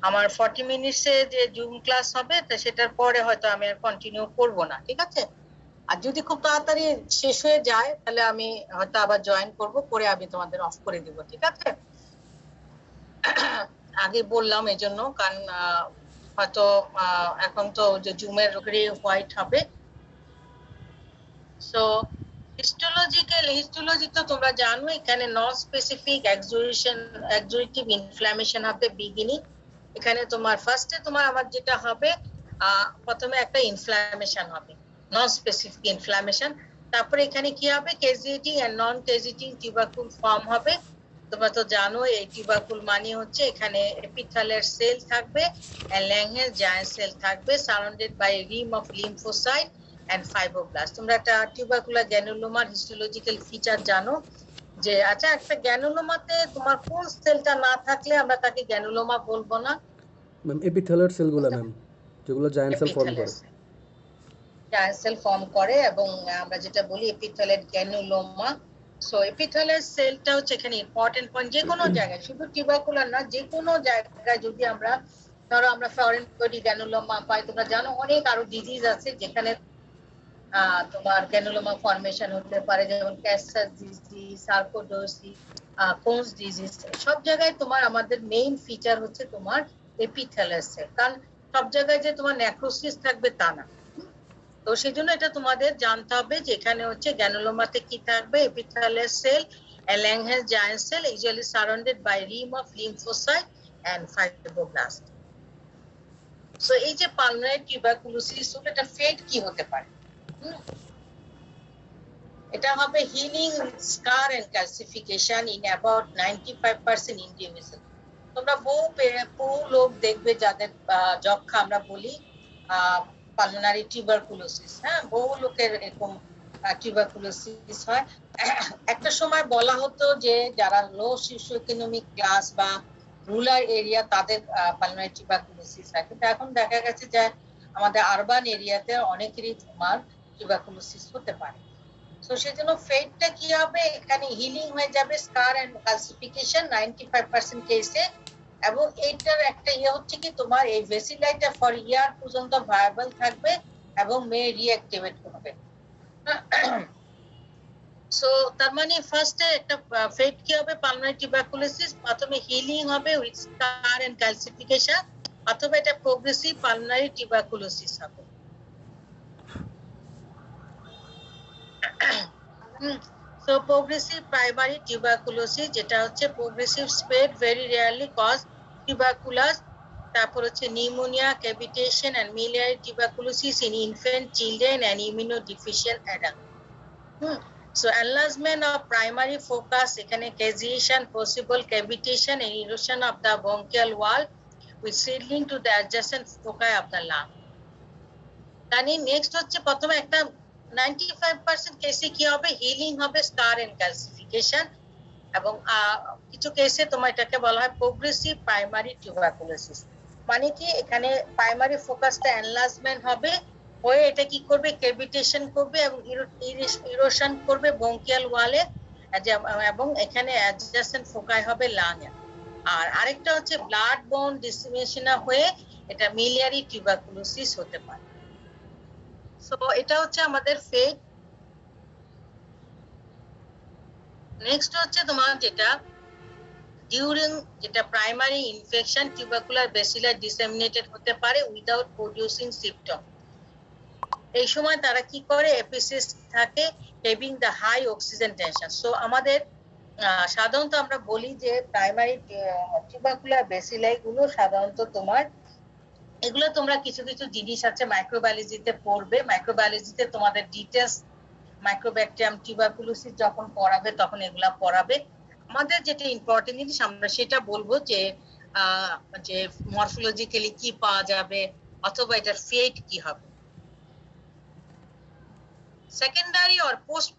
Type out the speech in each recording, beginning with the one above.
আমার 40 মিনিটসে যে zoom class হবে তো সেটার পরে হয়তো আমি আর কন্টিনিউ করব না, ঠিক আছে? আর যদি খুব তাড়াতাড়ি শেষ হয়ে যায় তাহলে আমি হয়তো আবার জয়েন করব, করে আমি তোমাদের অফ করে দিব, ঠিক আছে? আগে বললাম এই জন্য, কারণ হয়তো এখন তো যে জুমের গ্রে হোয়াইট হবে। সো হিস্টোলজি তো তোমরা জানো, এখানে নন স্পেসিফিক এক্সোরেটিভ ইনফ্ল্যামেশন হবে বিগিনিং। এখানে তোমার ফার্স্টে তোমার আমার যেটা হবে, প্রথমে একটা ইনফ্ল্যামেশন হবে, নন স্পেসিফিক ইনফ্ল্যামেশন। তারপরে এখানে কি হবে, কেজিটিং এন্ড নন কেজিটিং টিউবারকুল ফর্ম হবে। তোমরা তো জানো এই টিউবারকুল মানে হচ্ছে এখানে এপিথেলিয়াল সেল থাকবে, ল্যাংহেজ জায়ান্ট সেল থাকবে, surrounded by rim of lymphocyte and fibroblast. তোমরা একটা টিউবারকুলার গ্র্যানুলোমার হিস্টোলজিক্যাল ফিচার জানো যে, আচ্ছা একটা গ্র্যানুলোমাতে তোমার কোন সেলটা না থাকলে আমরা তাকে গ্র্যানুলোমা বলবো না? ম্যাম এপিথেলিয়াল সেলগুলো ম্যাম, যেগুলো জায়ান্ট সেল ফর্ম করে। জায়ান্ট সেল ফর্ম করে এবং আমরা যেটা বলি এপিথেলিয়াল গ্র্যানুলোমা। সো এপিথেলিয়াল সেলটা হচ্ছে এখানে ইম্পর্টেন্ট পয়েন্ট। যে কোনো জায়গায়, শুধু টিউবারকুলার না, যে কোনো জায়গায় যদি আমরা ধরো আমরা ফরেন বডি গ্র্যানুলোমা পাই, তোমরা জানো অনেক আরো ডিজিজ আছে যেখানে তোমার গ্র্যানুলোমা ফর্মেশন হতে পারে, যেমন ক্যাসার ডিজিজ, সার্কোডোসিস, কোনস ডিজিজ। সব জায়গায় তোমার আমাদের মেইন ফিচার হচ্ছে তোমার এপিথেলিয়াল সেল, কারণ সব জায়গায় যে তোমার নেক্রোসিস থাকবে তা না। তো সেই জন্য এটা তোমাদের জানতে হবে যে এখানে হচ্ছে গ্র্যানুলোমাতে কি থাকবে, epithelial cell, Langhans giant cell, usually surrounded by rim of lymphocyte and fibroblast. So এই যে পালমোনারি টিউবারকুলোসিস, এটা ফেট কি হতে পারে? এটা হবে healing scar and calcification in about 95% individual. তোমরা বহু লোক দেখবে যাদের যক্ষা আমরা বলি পালমোনারি টিউবারকুলোসিস, হ্যাঁ, বহু লোকের এরকম টিউবারকুলোসিস হয়। একটা সময় বলা হতো যে যারা লো সোশিও ইকোনমিক ক্লাস বা রুরাল এরিয়া তাদের পালমোনারি টিউবারকুলোসিস হয়, কিন্তু এখন দেখা গেছে যে আমাদের আরবান এরিয়াতে অনেকেরই তোমার টিউবারকুলোসিস হতে পারে। তো সেজন্য ফেটটা কি হবে, এখানে হিলিং হয়ে যাবে, স্কার এন্ড ক্যালসিফিকেশন 95% কেসে। এবং এইটার একটা হচ্ছে কি তোমার এই ভেসিলাইটা ফর ইয়ার পর্যন্ত ভায়াবল থাকবে এবং মে রিঅ্যাক্টিভেট হবে। সো তার মানে ফার্স্টে একটা ফেট কি হবে, পালমোনারি টিউবারকুলোসিস, প্রথমে হিলিং হবে উইথ স্কার এন্ড ক্যালসিফিকেশন, অথবা এটা প্রোগ্রেসিভ পালমোনারি টিউবারকুলোসিস হবে। So progressive primary tuberculosis, যেটা হচ্ছে progressive spread very rarely cause tuberculosis, তারপর হচ্ছে pneumonia, cavitation and miliary tuberculosis in infant, children and immunodeficient adult. So enlargement of primary focus, এখানে causation, possible cavitation and erosion of the bronchial wall with seedling to the adjacent foci of the lung. তাহলে next হচ্ছে প্রথমে একটা 95% কেসে কি হবে, healing হবে, স্কার and calcification, এবং কিছু কেসে তোমার এটাকে বলা হয় প্রোগ্রেসিভ প্রাইমারি টিউবারকুলোসিস। মানে কি এখানে প্রাইমারি ফোকাসটা এনলার্জমেন্ট হবে, হয়ে এটা কি করবে, ক্যাভিটেশন করবে এবং ইরোশন করবে ব্রঙ্কিয়াল ওয়ালে, এবং এখানে অ্যাডজাসেন্ট ফোকাই হবে লাংয়ে। আর আরেকটা হচ্ছে ব্লাড বোন ডিসিমিনেশন হয়ে এটা মিলিয়ারি টিউবারকুলোসিস হতে পারে। সো এটা হচ্ছে আমাদের ফেট। নেক্সট হচ্ছে তোমার যেটা ডিউরিং, যেটা প্রাইমারি ইনফেকশন, টিউবারকুলার ব্যাসিলার ডিসেমিনেটেড হতে পারে উইদাউট প্রোডিউসিং সিম্পটম। এই সময় তারা কি করে, এপিসিস থাকে having the high oxygen tension. So আমাদের সাধারণত আমরা বলি যে প্রাইমারি টিউবারকুলার ব্যাসিলাই গুলো সাধারণত তোমার, এগুলো তোমরা কিছু কিছু জিনিস আছে মাইক্রোবায়োলজিতে পড়বে, মাইক্রোবায়োলজিতে তোমাদের ডিটেলস মাইক্রোব্যাকটেরিয়াম টিউবারকুলোসিস যখন পড়াবে তখন এগুলা পড়াবে। আমাদের যেটা ইম্পর্টেন্ট জিনিস আমরা সেটা বলবো যে যে মরফোলজিক্যালি কি পাওয়া যাবে অথবা এটার ফেট কি হবে। Secondary or post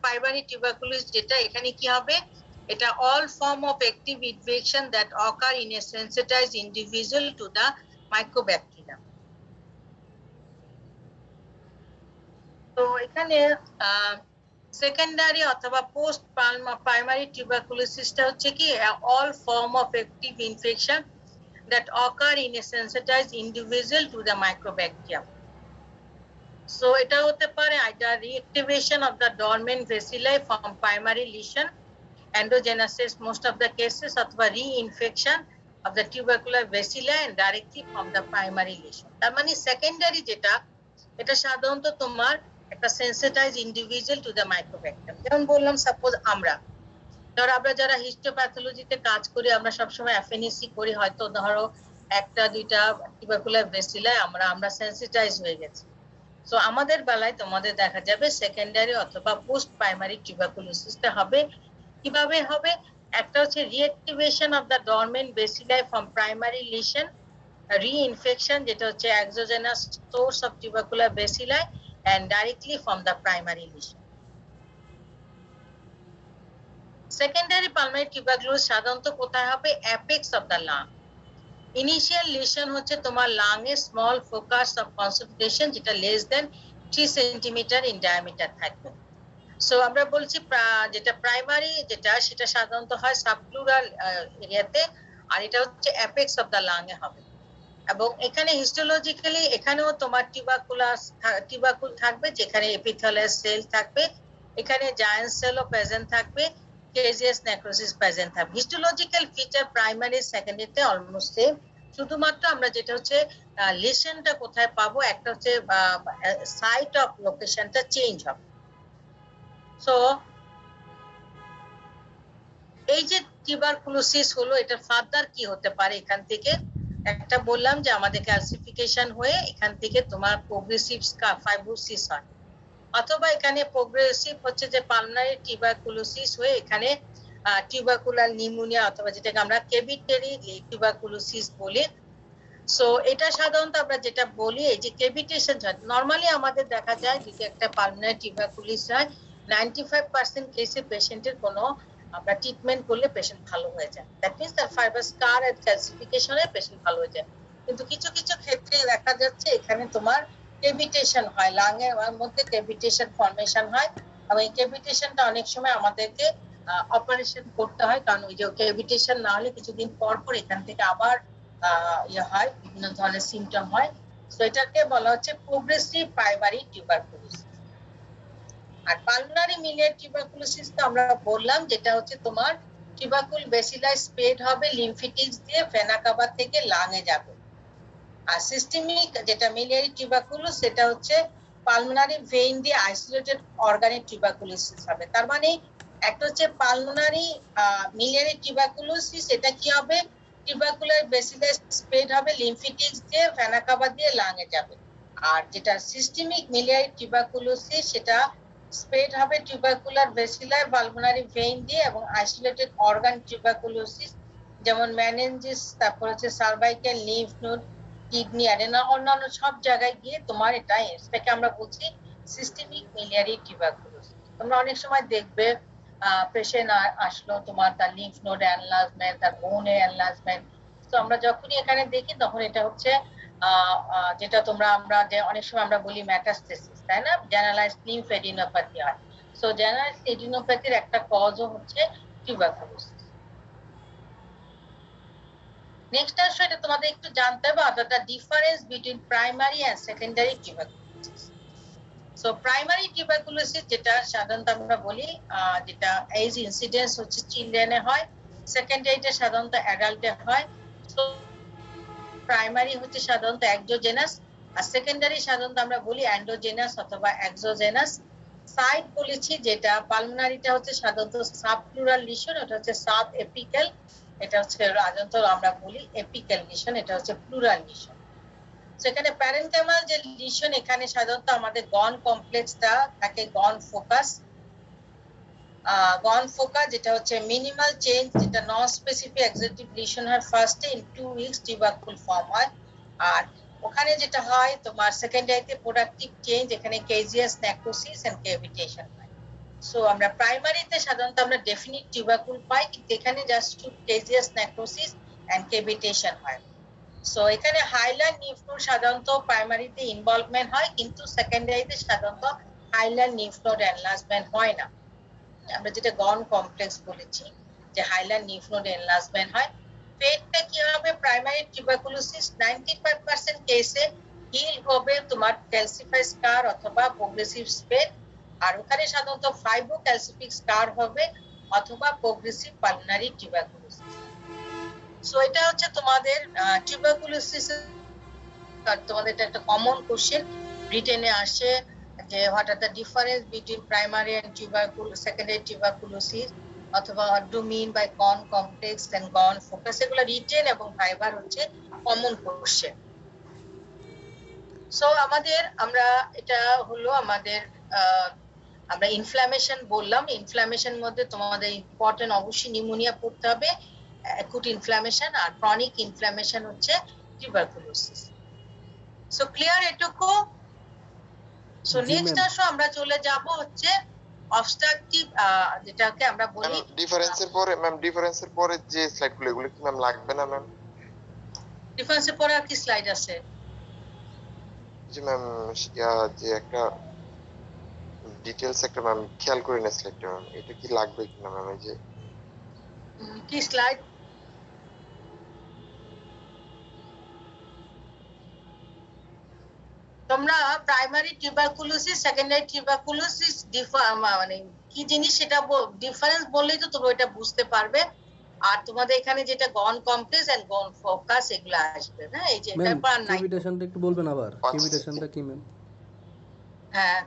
primary tuberculosis, যেটা এখানে কি হবে, এটা all form of active infection that occur in a sensitized individual to the mycobacterium. তো এখানে সেকেন্ডারি অথবা পোস্ট প্রাইমারি টিউবারকুলোসিসটা হচ্ছে কি all form of active infection that occur in a sensitized individual to the microbacterium. So এটা হতে পারে either reactivation of the dormant bacilli from primary lesion, endogenesis most of the cases, অথবা reinfection of the tubercular bacilli and directly from the primary lesion. তার মানে secondary যেটা, এটা সাধারণত তোমার একটা sensitized individual to the microbacterium. যেমন বললাম, সাপোজ আমরা যারা হিস্টোপ্যাথোলজিতে কাজ করি, আমরা সবসময় এফএনইসি করি, হয়তো ধরো একটা দুইটা টিউবারকুলার বেসিলাই আমরা সেন্সিটাইজ হয়ে গেছি। সো আমাদের বেলায় তোমাদের দেখা যাবে সেকেন্ডারি অথবা পোস্ট প্রাইমারি টিউবারকুলোসিসটা হবে। কিভাবে হবে? একটা হচ্ছে reactivation of the dormant বেসিলাই from primary lesion, reinfection যেটা হচ্ছে exogenous source of tubercular বেসিলাই and directly from the primary lesion. Secondary pulmonary tuberculosis সাধারণত কোথায় হবে? apex of the lung. Initial lesion হচ্ছে তোমার lung A small focus of concentration যেটা less than 3 cm in diameter থাকবে। So আমরা বলছি যেটা প্রাইমারি যেটা, সেটা সাধারণত হয় সাবপ্লুরাল এরিয়াতে, আর এটা হচ্ছে apex of the lung এ হবে। এবং এখানে হিস্টোলজিক্যালি এখানেও তোমার টিউবাকুল থাকবে, যেখানে এপিথেলিয়াল সেল থাকবে, এখানে জায়ান্ট সেলও প্রেজেন্ট থাকবে, কেজিয়াস নেক্রোসিস প্রেজেন্ট থাকবে। হিস্টোলজিক্যাল ফিচার প্রাইমারি সেকেন্ডারিতে অলমোস্ট সেম, শুধুমাত্র আমরা যেটা হচ্ছে লেশনটা কোথায় পাবো, একটা হচ্ছে সাইট অফ লোকেশনটা চেঞ্জ হবে। সো এই যে টিউবারকুলোসিস হলো, এটা ফার্দার কি হতে পারে? এখান থেকে একটা বললাম যে আমাদের ক্যালসিফিকেশন হয়ে এখান থেকে তোমার প্রোগ্রেসিভ ফাইব্রোসিস হয়, অথবা এখানে প্রোগ্রেসিভ হচ্ছে যে পালমোনারি টিউবারকুলোসিস হয়ে এখানে টিউবারকুলার নিউমোনিয়া অথবা যেটাকে আমরা কেভিটারি টিউবারকুলোসিস বলি। সো এটা সাধারণত আমরা যেটা বলি, এই যে কেভিটেশন হয়, নরমালি আমাদের দেখা যায় যদি একটা পালমোনারি টিউবারকুলোসিস হয় 95% কেসে পেশেন্টের কোনো আমরা ট্রিটমেন্ট করলে পেশেন্ট ভালো হয়ে যায়। দ্যাট মিন্স তার ফাইবার স্কার এন্ড ক্যালসিফিকেশনে পেশেন্ট ভালো হয়ে যায়। কিন্তু কিছু কিছু ক্ষেত্রে দেখা যাচ্ছে এখানে তোমার কেভিটেশন হয়, লাং এর মধ্যে কেভিটেশন ফর্মেশন হয়, এবং এই কেভিটেশনটা অনেক সময় আমাদেরকে অপারেশন করতে হয়, কারণ ওই যে কেভিটেশন না হলে কিছুদিন পর পর এখান থেকে আবার ইয়ে হয়, বিভিন্ন ধরনের সিমটম হয়। সো এটাকে বলা হচ্ছে প্রোগ্রেসিভ প্রাইমারি টিউবারকুলোসিস। আর পালমোনারি মিলিয়ারি টিউবারকুলোসিস তো আমরা বললাম, যেটা হচ্ছে তোমার টিউবারকুল বেসিলাই স্প্রেড হবে লিম্ফেটিক্স দিয়ে ভেনা কাভা থেকে লাং এ যাবে। আর সিস্টেমিক যেটা মিলিয়ারি টিউবারকুলোস, সেটা হচ্ছে পালমোনারি ভেইন দিয়ে আইসোলেটেড অর্গানিক টিউবারকুলোসিস হবে। তার মানে একটা হচ্ছে পালমোনারি মিলিয়ারি টিউবারকুলোসিস, এটা কি হবে? টিউবারকুলার বেসিলাই স্প্রেড হবে লিম্ফেটিক্স দিয়ে ভেনা কাভা দিয়ে লাং এ যাবে। আর যেটা সিস্টেমিক মিলিয়ারি টিউবারকুলোসিস, সেটা স্প্রেড হবে টিউবারকুলার বেসিলাই পালমোনারি ভেইন দিয়ে এবং আইসোলেটেড অর্গান টিউবারকুলোসিস, যেমন মেনিনজিস, তারপর হচ্ছে সার্ভাইকাল, লিম্ফ নোড, কিডনি, অ্যাডেনা, অন্যান্য সব জায়গায় গিয়ে তোমার এটাকে আমরা বলছি সিস্টেমিক মিলিয়ারি টিউবারকুলোসিস। তোমরা অনেক সময় দেখবে পেশেন্ট আসলো, তোমার তার লিম্ফ নোড এনলার্জমেন্ট, তার বোনের এনলার্জমেন্ট। তো আমরা যখনই এখানে দেখি তখন এটা হচ্ছে যেটা আমরা যে অনেক সময় আমরা বলি মেটাস্টেসিস, তাই না? জেনারেলাইজড লিম্ফেডিনোপ্যাথি হয়। সো জেনারেলাইজড এডিনোপ্যাথির একটা কজও হচ্ছে টিউবারকুলোসিস। নেক্সট আসলে এটা তোমাদের একটু জানতে হবে, অর্থাৎ difference between primary and secondary tuberculosis. So primary tuberculosis যেটা সাধারণত আমরা বলি, যেটা এজ ইনসিডেন্স হচ্ছে চিলড্রেনে হয়, সেকেন্ডারিটা সাধারণত অ্যাডাল্টে হয়। সো প্রাইমারি হচ্ছে সাধারণত এক্সোজেনাস, আর সেকেন্ডারি সাধারণত আমরা বলি এন্ডোজেনাস অথবা এক্সোজেনাস। সাইট বলেছি, যেটা পালমোনারিটা হচ্ছে সাধারণত সাবপ্লুরাল লিশন, এটা হচ্ছে সাব এপিক্যাল, এটা হচ্ছে সাধারণত আমরা বলি এপিক্যাল লিশন, এটা হচ্ছে প্লুরাল লিশন। সেখানে প্যারেনকাইমাল যে লিশন, এখানে সাধারণত আমাদের গন কমপ্লেক্সটা থাকে, গন ফোকাস যেটা হচ্ছে মিনিমাল চেঞ্জ, যেটা নন স্পেসিফিক এক্সিকিউটিভ লিশন হয় ফার্স্টে ইন 2 উইকস টিউবারকুল ফর্ম হয়। আর ওখানে যেটা হয় তোমার সেকেন্ডারিতে প্রোডাক্টিভ চেঞ্জ, এখানে কেজিয়াস নেক্রোসিস এন্ড কেভিটেশন হয়। সো আমরা প্রাইমারিতে সাধারণত আমরা ডেফিনিট টিউবারকুল পাই, কিন্তু এখানে জাস্ট কেজিয়াস নেক্রোসিস এন্ড কেভিটেশন হয়। সো এখানে হাইলার লিম্ফ নোড সাধারণত প্রাইমারিতে ইনভলভমেন্ট হয়, কিন্তু সেকেন্ডারিতে সাধারণত হাইলার লিম্ফ নোড এনলার্জমেন্ট হয় না। আমরা যেটা গন কমপ্লেক্স বলেছি, যে হাইলার লিম্ফ নোড এনলার্জমেন্ট হয়। পেটটা কি হবে, প্রাইমারি টিউবারকুলোসিস 95% কেসে হিল হবে তোমার ক্যালসিফাই স্কার অথবা প্রোগ্রেসিভ স্পেড, আর ওখানে সাধারণত ফাইব্রোক্যালসিফিক স্কার হবে অথবা প্রোগ্রেসিভ পালমোনারি টিউবারকুলোসিস। সো এটা হচ্ছে তোমাদের টিউবারকুলোসিস, তোমাদের এটা একটা কমন কোশ্চেন রিটেনে আসে যে what are the difference between primary and secondary tuberculosis, অথবা do mean by Ghon complex and Ghon focus, এগুলো রিটেন এবং ভাইবার হচ্ছে কমন কোশ্চেন। সো আমরা এটা হলো আমাদের আমরা ইনফ্ল্যামেশন বললাম। ইনফ্ল্যামেশন মধ্যে তোমাদের ইম্পর্টেন্ট অবশ্যই নিউমোনিয়া পড়তে হবে, অ্যাকুট ইনফ্ল্যামেশন, আর ক্রনিক ইনফ্ল্যামেশন হচ্ছে টিউবারকুলোসিস। সো ক্লিয়ার এটুকু? সো নেক্সট আসো আমরা চলে যাব হচ্ছে অবস্ট্রাকটিভ, যেটাকে আমরা বলি ডিফারেন্সের পরে যে স্লাইডগুলো এগুলো কি ম্যাম লাগবে না ম্যাম? ডিফারেন্সের পরে আর কি স্লাইড আছে? জি ম্যাম, যে একটা ডিটেইলস একটা ম্যাম খেয়াল করে না স্লাইডটা ম্যাম, এটা কি লাগবে কিনা ম্যাম? এই যে কি স্লাইড? তোমরা প্রাইমারি টিউবারকুলোসিস, সেকেন্ডারি টিউবারকুলোসিস মানে কি জিনিস সেটা ডিফারেন্স বললেই তো তোমরা এটা বুঝতে পারবে। আর তোমাদের এখানে যেটা গন কমপ্লেক্স এন্ড গন ফোকাস এগুলা আসবে না, এই যে তারপর নাই কেভিটেশনটা একটু বলবেন আবার, কেভিটেশনটা কি ম্যাম? হ্যাঁ,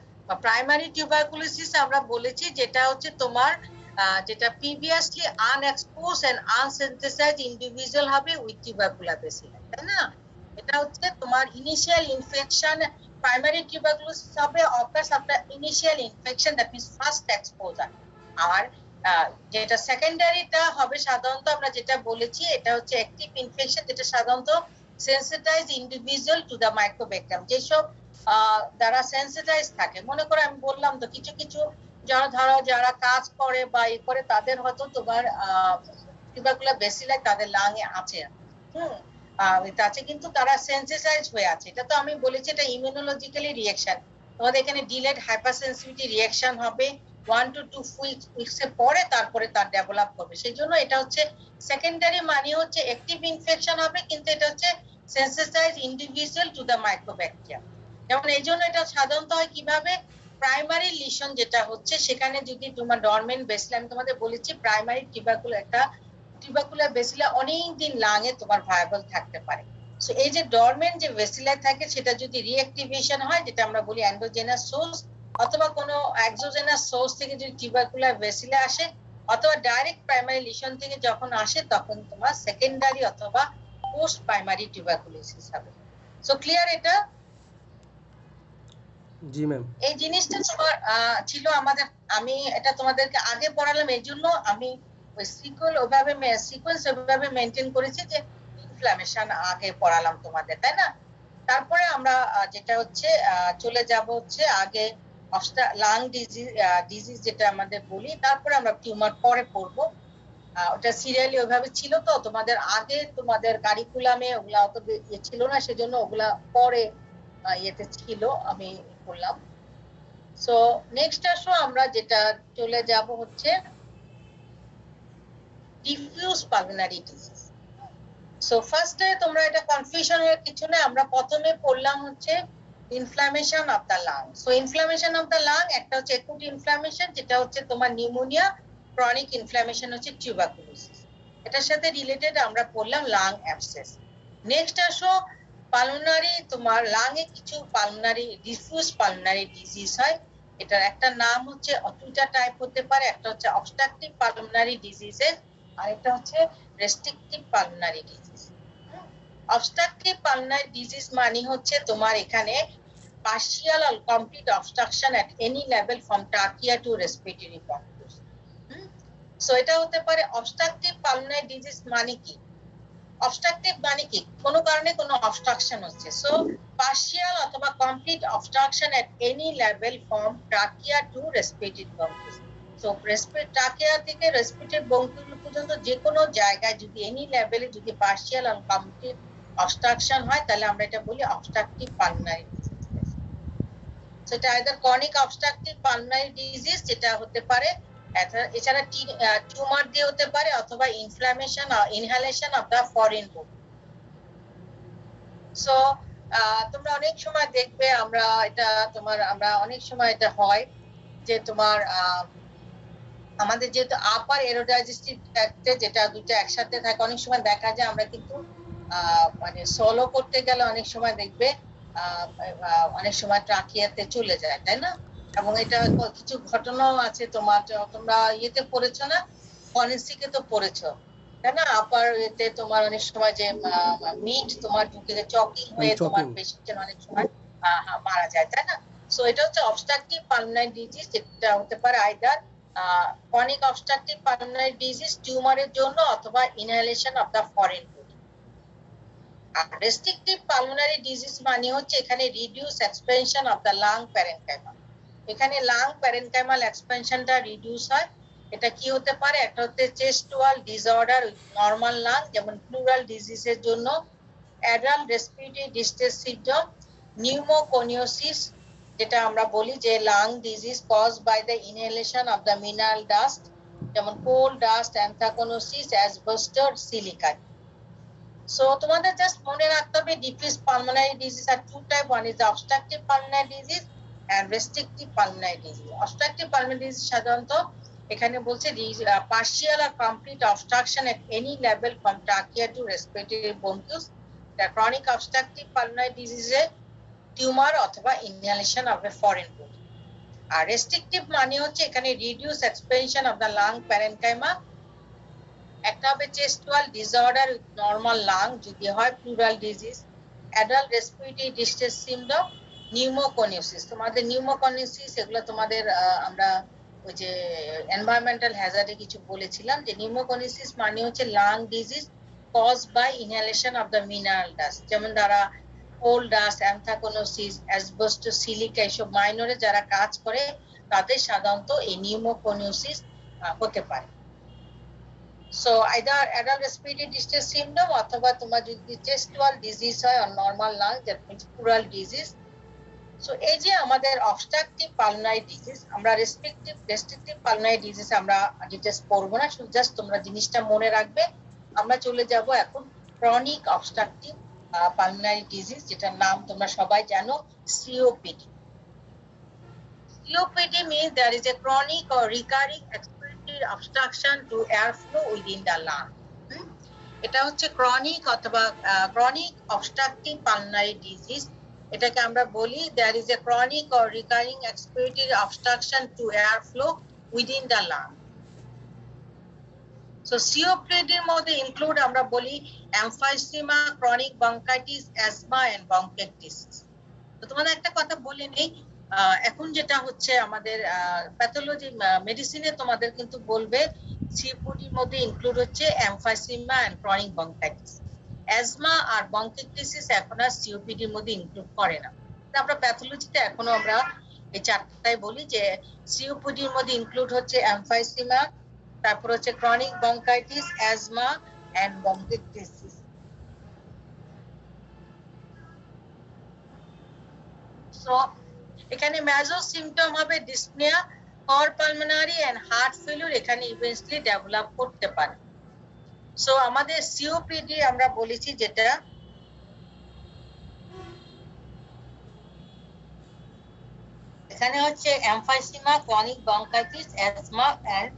প্রাইমারি টিউবারকুলোসিস আমরা বলেছি যেটা হচ্ছে তোমার যেটা previously unexposed and unsensitized individual হবে উইথ টিউবারকুলার বেসিলাই, তাই না? এটা হচ্ছে তোমার ইনিশিয়াল ইনফেকশন, প্রাইমারি টিউবারকুলোসিস হবে occurs after initial infection, that means first exposure. আর যেটা সেকেন্ডারিটা হবে সাধারণত আমরা যেটা বলেছি এটা হচ্ছে অ্যাক্টিভ ইনফেকশন, যেটা সাধারণত সেনসিটাইজ ইন্ডিভিজুয়াল টু দা মাইক্রোব্যাকটেরিয়াম, যেসব যারা সেনসিটাইজ থাকে। মনে করো আমি বললাম তো কিছু কিছু যারা কাজ করে বা ই করে তাদের হয়তো তোমার টিউবারকুলার বেসিলাই তাদের লাংয়ে আছে, আছে, কিন্তু তারা সেনসিটাইজ হয়ে আছে। এটা তো আমি বলেছি এটা ইমিউনোলজিক্যালি রিঅ্যাকশন। তোমাদের এখানে ডিলেড হাইপারসেনসিটিভিটি রিঅ্যাকশন হবে 1 to 2 উইকস এর পরে, তারপরে তার ডেভেলপ করবে। সেই জন্য এটা হচ্ছে সেকেন্ডারি, মানে হচ্ছে অ্যাক্টিভ ইনফেকশন হবে কিন্তু এটা হচ্ছে সেনসিটাইজ ইন্ডিভিজুয়াল টু দ্য মাইক্রোব্যাকটেরিয়াম। যেমন এই জন্য এটা সাধারণত হয় কিভাবে, প্রাইমারি লিশন যেটা হচ্ছে সেখানে যদি তোমার ডরমেন্ট বেসিলা, আমি তোমাদের বলেছি প্রাইমারি টিউবারকুলার বেসিলা অনেক দিন লাংয়ে তোমার ভায়াবল থাকতে পারে। সো এই যে ডরমেন্ট যে বেসিলা থাকে সেটা যদি রিঅ্যাক্টিভেশন হয়, যেটা আমরা বলি এন্ডোজেনাস সোর্স, অথবা কোনো এক্সোজেনাস সোর্স থেকে যদি টিউবারকুলার বেসিলা আসে, অথবা ডাইরেক্ট প্রাইমারি লিশন থেকে যখন আসে তখন তোমার সেকেন্ডারি অথবা পোস্ট প্রাইমারি টিউবারকুলোসিস হবে। সো ক্লিয়ার এটা? জি ম্যাম। এই জিনিসটা তোমার ছিল আমাদের, আমি এটা তোমাদেরকে আগে পড়ালাম, এই জন্য আমি ওই সিকোয়েন্স ওইভাবে মেনটেন করেছি যে ইনফ্ল্যামেশন আগে পড়ালাম তোমাদের, তাই না? তারপরে আমরা যেটা হচ্ছে চলে যাব হচ্ছে আগে লাং ডিজিজ যেটা আমাদের বলি, তারপরে আমরা টিউমার পরে পড়বো। ওটা সিরিয়ালি ওইভাবে ছিল, তো তোমাদের আগে তোমাদের কারিকুলামে ওগুলা অত ছিল না, সেজন্য ওগুলা পরে ইয়েতে ছিল, আমি বললাম। সো নেক্সট আসো আমরা যেটা চলে যাব হচ্ছে ডিফিউজ পালমোনারি ডিজিজ। সো ফার্স্টে তোমরা এটা কনফিউশন হয়ে কিছু না, আমরা প্রথমে পড়লাম হচ্ছে inflammation of the lung. So inflammation of the lung একটা হচ্ছে অ্যাকুট ইনফ্ল্যামেশন, যেটা হচ্ছে তোমার নিউমোনিয়া, ক্রনিক ইনফ্ল্যামেশন হচ্ছে টিউবারকুলোসিস। এটার সাথে রিলেটেড আমরা পড়লাম লাং অ্যাবসেস। নেক্সট আসো পালমোনারি, তোমার লাংয়ে কিছু পালমোনারি ডিফিউজ পালমোনারি ডিজিজ হয়। এটার একটা নাম হচ্ছে দুইটা টাইপ হতে পারে, একটা হচ্ছে অবস্ট্রাকটিভ পালমোনারি ডিজিজেস, আর একটা হচ্ছে restrictive pulmonary disease. Obstructive pulmonary disease মানে হচ্ছে তোমার এখানে partial or complete obstruction at any level from trachea to respiratory bronchus. So এটা হতে পারে অবস্ট্রাকটিভ পালমোনারি ডিজিজ। মানে কি অবস্ট্রাকটিভ? মানে কি কোনো কারণে কোনো অবস্ট্রাকশন হচ্ছে। সো পার্শিয়াল অথবা complete obstruction at any level from trachea to respiratory bronchiole. So trachea থেকে রেসপিরেটরি ব্রঙ্কিউল পর্যন্ত যে কোনো জায়গায় যদি এনি লেভেলে যদি পার্শিয়াল আর কমপ্লিট অবস্ট্রাকশন হয়, তাহলে আমরা এটা বলি অবস্ট্রাকটিভ পালমোনারি ডিজিজ। সেটা either chronic obstructive pulmonary disease, যেটা হতে পারে এছাড়া টিউমার দিয়ে হতে পারে অথবা inflammation inhalation of the foreign body. So তোমরা অনেক সময় দেখবে আমরা অনেক সময় এটা হয় যে তোমার আমাদের যেহেতু আপার এরোডাইজেস্টিভ ট্র্যাক্টে যেটা দুটো একসাথে থাকে, অনেক সময় দেখা যায় আমরা কিন্তু মানে সলো করতে গেলে অনেক সময় দেখবে অনেক সময় ট্রাকিয়াতে চলে যায়, তাই না? এবং এটা কিছু ঘটনাও আছে তোমরা ইয়েতে পড়েছো না, ফরেন্সিকে তো পড়েছো, তাই না? আপার এতে তোমার অনেক সময় যে মিট তোমার ঢুকে চকিং হয়ে তোমার পেশেন্ট অনেক সময় মারা যায়, তাই না? সো এটা হচ্ছে অবস্ট্রাকটিভ পালমোনারি ডিজিজ, যেটা হতে পারে either chronic obstructive pulmonary disease টিউমারের জন্য অথবা inhalation of the foreign body. আর রেস্ট্রিকটিভ পালমোনারি ডিজিজ মানে হচ্ছে এখানে reduce expansion of the lung parenchyma. এখানে লাং প্যারেনকাইমাল এক্সপেনশনটা রিডিউস হয়। এটা কি হতে পারে? একটা হচ্ছে chest wall disorder with normal lung, যেমন প্লুরাল ডিজিজের জন্য adult respiratory distress symptom, pneumoconiosis যেটা আমরা বলি যে lung disease cause by the inhalation of the mineral dust, যেমন coal dust, anthracosis, asbestos, silica. So তোমাদের জাস্ট মনে রাখতে হবে diffuse pulmonary disease are two type, one is obstructive pulmonary disease and restrictive pulmonary disease. Obstructive pulmonary disease সাধারণত এখানে বলছে partial or complete obstruction at any level from trachea to respiratory bronchioles. Chronic obstructive pulmonary ডিজিজে tumour অথবা inhalation of a foreign body. আর restrictive মানে হচ্ছে এখানে reduce expansion of the lung parenchyma, একটা হবে chest wall disorder with normal lung যদি হয় plural disease, adult respiratory distress symptom, pneumoconiosis. তোমাদের নিউমোকনিওসিস এগুলো তোমাদের আমরা ওই যে এনভায়রনমেন্টাল হ্যাজার্ডে কিছু বলেছিলাম যে নিউমোকনিওসিস মানে হচ্ছে lung disease cause by inhalation of the mineral dust, যেমন দ্বারা coal dust, anthracosis, asbestos, silica এসব মাইনরে যারা কাজ করে তাদের সাধারণত এই নিউমোকনিওসিস হতে পারে। So either adult respiratory distress symptom অথবা তোমার যদি চেস্ট ওয়াল ডিজিজ হয় আর normal lung, that means pleural disease. So এই যে আমাদের অবস্ট্রাকটিভ পালমোনারি ডিজিজ, আমরা রেস্ট্রিকটিভ পালমোনারি ডিজিজ আমরা ডিটেইলস পড়বো না, শুধু জাস্ট তোমরা জিনিসটা মনে রাখবে। আমরা চলে যাব এখন ক্রনিক অবস্ট্রাকটিভ pulmonary disease, যেটার নাম তোমরা সবাই জানো, COPD. COPD means there is a chronic or recurring expiratory obstruction to airflow within the lung. এটা হচ্ছে ক্রনিক অথবা ক্রনিক অবস্ট্রাকটিভ পালমোনারি ডিজিজ। এটাকে আমরা বলি there is a chronic or recurring expiratory obstruction to airflow within the lung. So COPD এর মধ্যে include আমরা বলি emphysema, chronic bronchitis, asthma and bronchitis. তো তোমাদের একটা কথা বলে নেই, এখন যেটা হচ্ছে আমাদের প্যাথোলজি মেডিসিনে তোমাদের কিন্তু বলবে COPD এর মধ্যে ইনক্লুড হচ্ছে emphysema and chronic bronchitis. Asthma আর ব্রঙ্কাইটিস এখন আর COPD এর মধ্যে ইনক্লুড করে না। আমরা প্যাথোলজিতে এখনো আমরা এই চারটাই বলি যে COPD এর মধ্যে ইনক্লুড হচ্ছে এমফাইসিমা, তারপর হচ্ছে chronic bronchitis, asthma and bronchitis. So এখানে মেজর সিম্পটম হবে dyspnoea, cor pulmonary and heart failure এখানে ইভেন্টুয়ালি ডেভেলপ করতে পারে। সো আমাদের COPD আমরা বলেছি যেটা এখানে হচ্ছে emphysema, chronic bronchitis, asthma and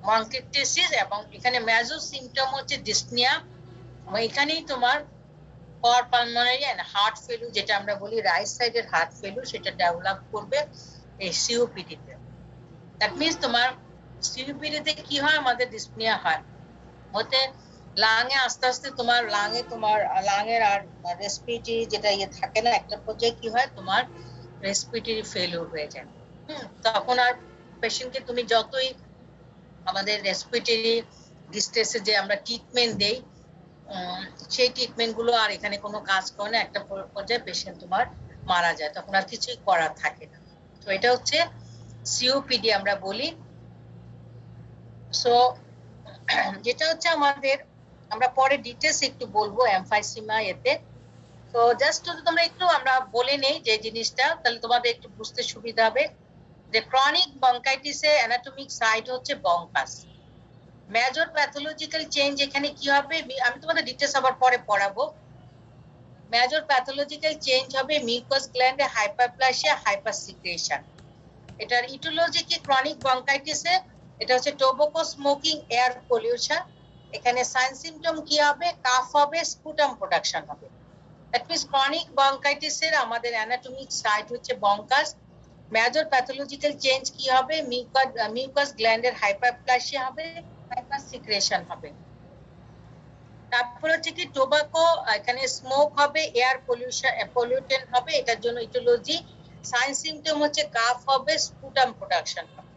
bronchitis, এবং এখানে মেজর সিম্পটম হচ্ছে ডিসনিয়া। এখানেই তোমার কর পালমোনারি এন্ড হার্ট ফেলিউর, যেটা আমরা বলি রাইট সাইডের হার্ট ফেলিউর, সেটা ডেভেলপ করবে এই COPD তে। দ্যাট মিন্স তোমার COPD তে কি হয়, আমাদের ডিসনিয়া হয়, হতে লাঙে আস্তে আস্তে তোমার লাঙের আর রেসপিরেটরি যেটা থাকে না, একটা পর্যায়ে কি হয় তোমার রেসপিরেটরি ফেলিউর হয়ে যায়। তখন আর পেশেন্টকে তুমি যতই আমাদের রেসপিরেটরি ডিস্ট্রেসে যে আমরা ট্রিটমেন্ট দেই, সেই ট্রিটমেন্ট গুলো আর এখানে কোনো কাজ করে না, একটা পর্যায়ে পেশেন্ট তোমার মারা যায়, তখন আর কিছুই করার থাকে না। তো এটা হচ্ছে COPD আমরা বলি। সো যেটা হচ্ছে আমাদের, আমরা পরে ডিটেইলস একটু বলবো এমফাইসিমা এতে। তো জাস্ট তোমরা একটু আমরা বলে নেই যে জিনিসটা, তাহলে তোমাদের একটু বুঝতে সুবিধা হবে। যে ক্রনিক ব্রঙ্কাইটিসের অ্যানাটমিক সাইট হচ্ছে বঙ্কাস। মেজর প্যাথোলজিক্যাল চেঞ্জ এখানে কি হবে আমি তোমাদের ডিটেইলস আবার পরে পড়াবো। মেজর প্যাথোলজিক্যাল চেঞ্জ হবে মিউকাস গ্ল্যান্ডে হাইপারপ্লাসিয়া, হাইপারসিক্রেশন। এটার ইটিওলজি কি ক্রনিক ব্রঙ্কাইটিসে? এটা হচ্ছে টোবাকো স্মোকিং, এয়ার পলিউশন। এখানে সাইন সিম্পটম কি হবে? কাফ হবে, স্পুটাম প্রোডাকশন হবে। দ্যাট মিন্স ক্রনিক ব্রঙ্কাইটিসের আমাদের অ্যানাটমিক সাইট হচ্ছে বঙ্কাস। মেজর প্যাথোলজিক্যাল চেঞ্জ কি হবে? মিউকাস গ্ল্যান্ডের হাইপারপ্লাসিয়া হবে, হাইপারসিক্রেশন হবে। তারপর হচ্ছে কি টোবাকো, এখানে স্মোক হবে, এয়ার পলিউশন পলিউটেন্ট হবে, এটার জন্য ইটিওলজি। সাইন সিম্পটম হচ্ছে কাফ হবে, স্পুটাম প্রোডাকশন হবে।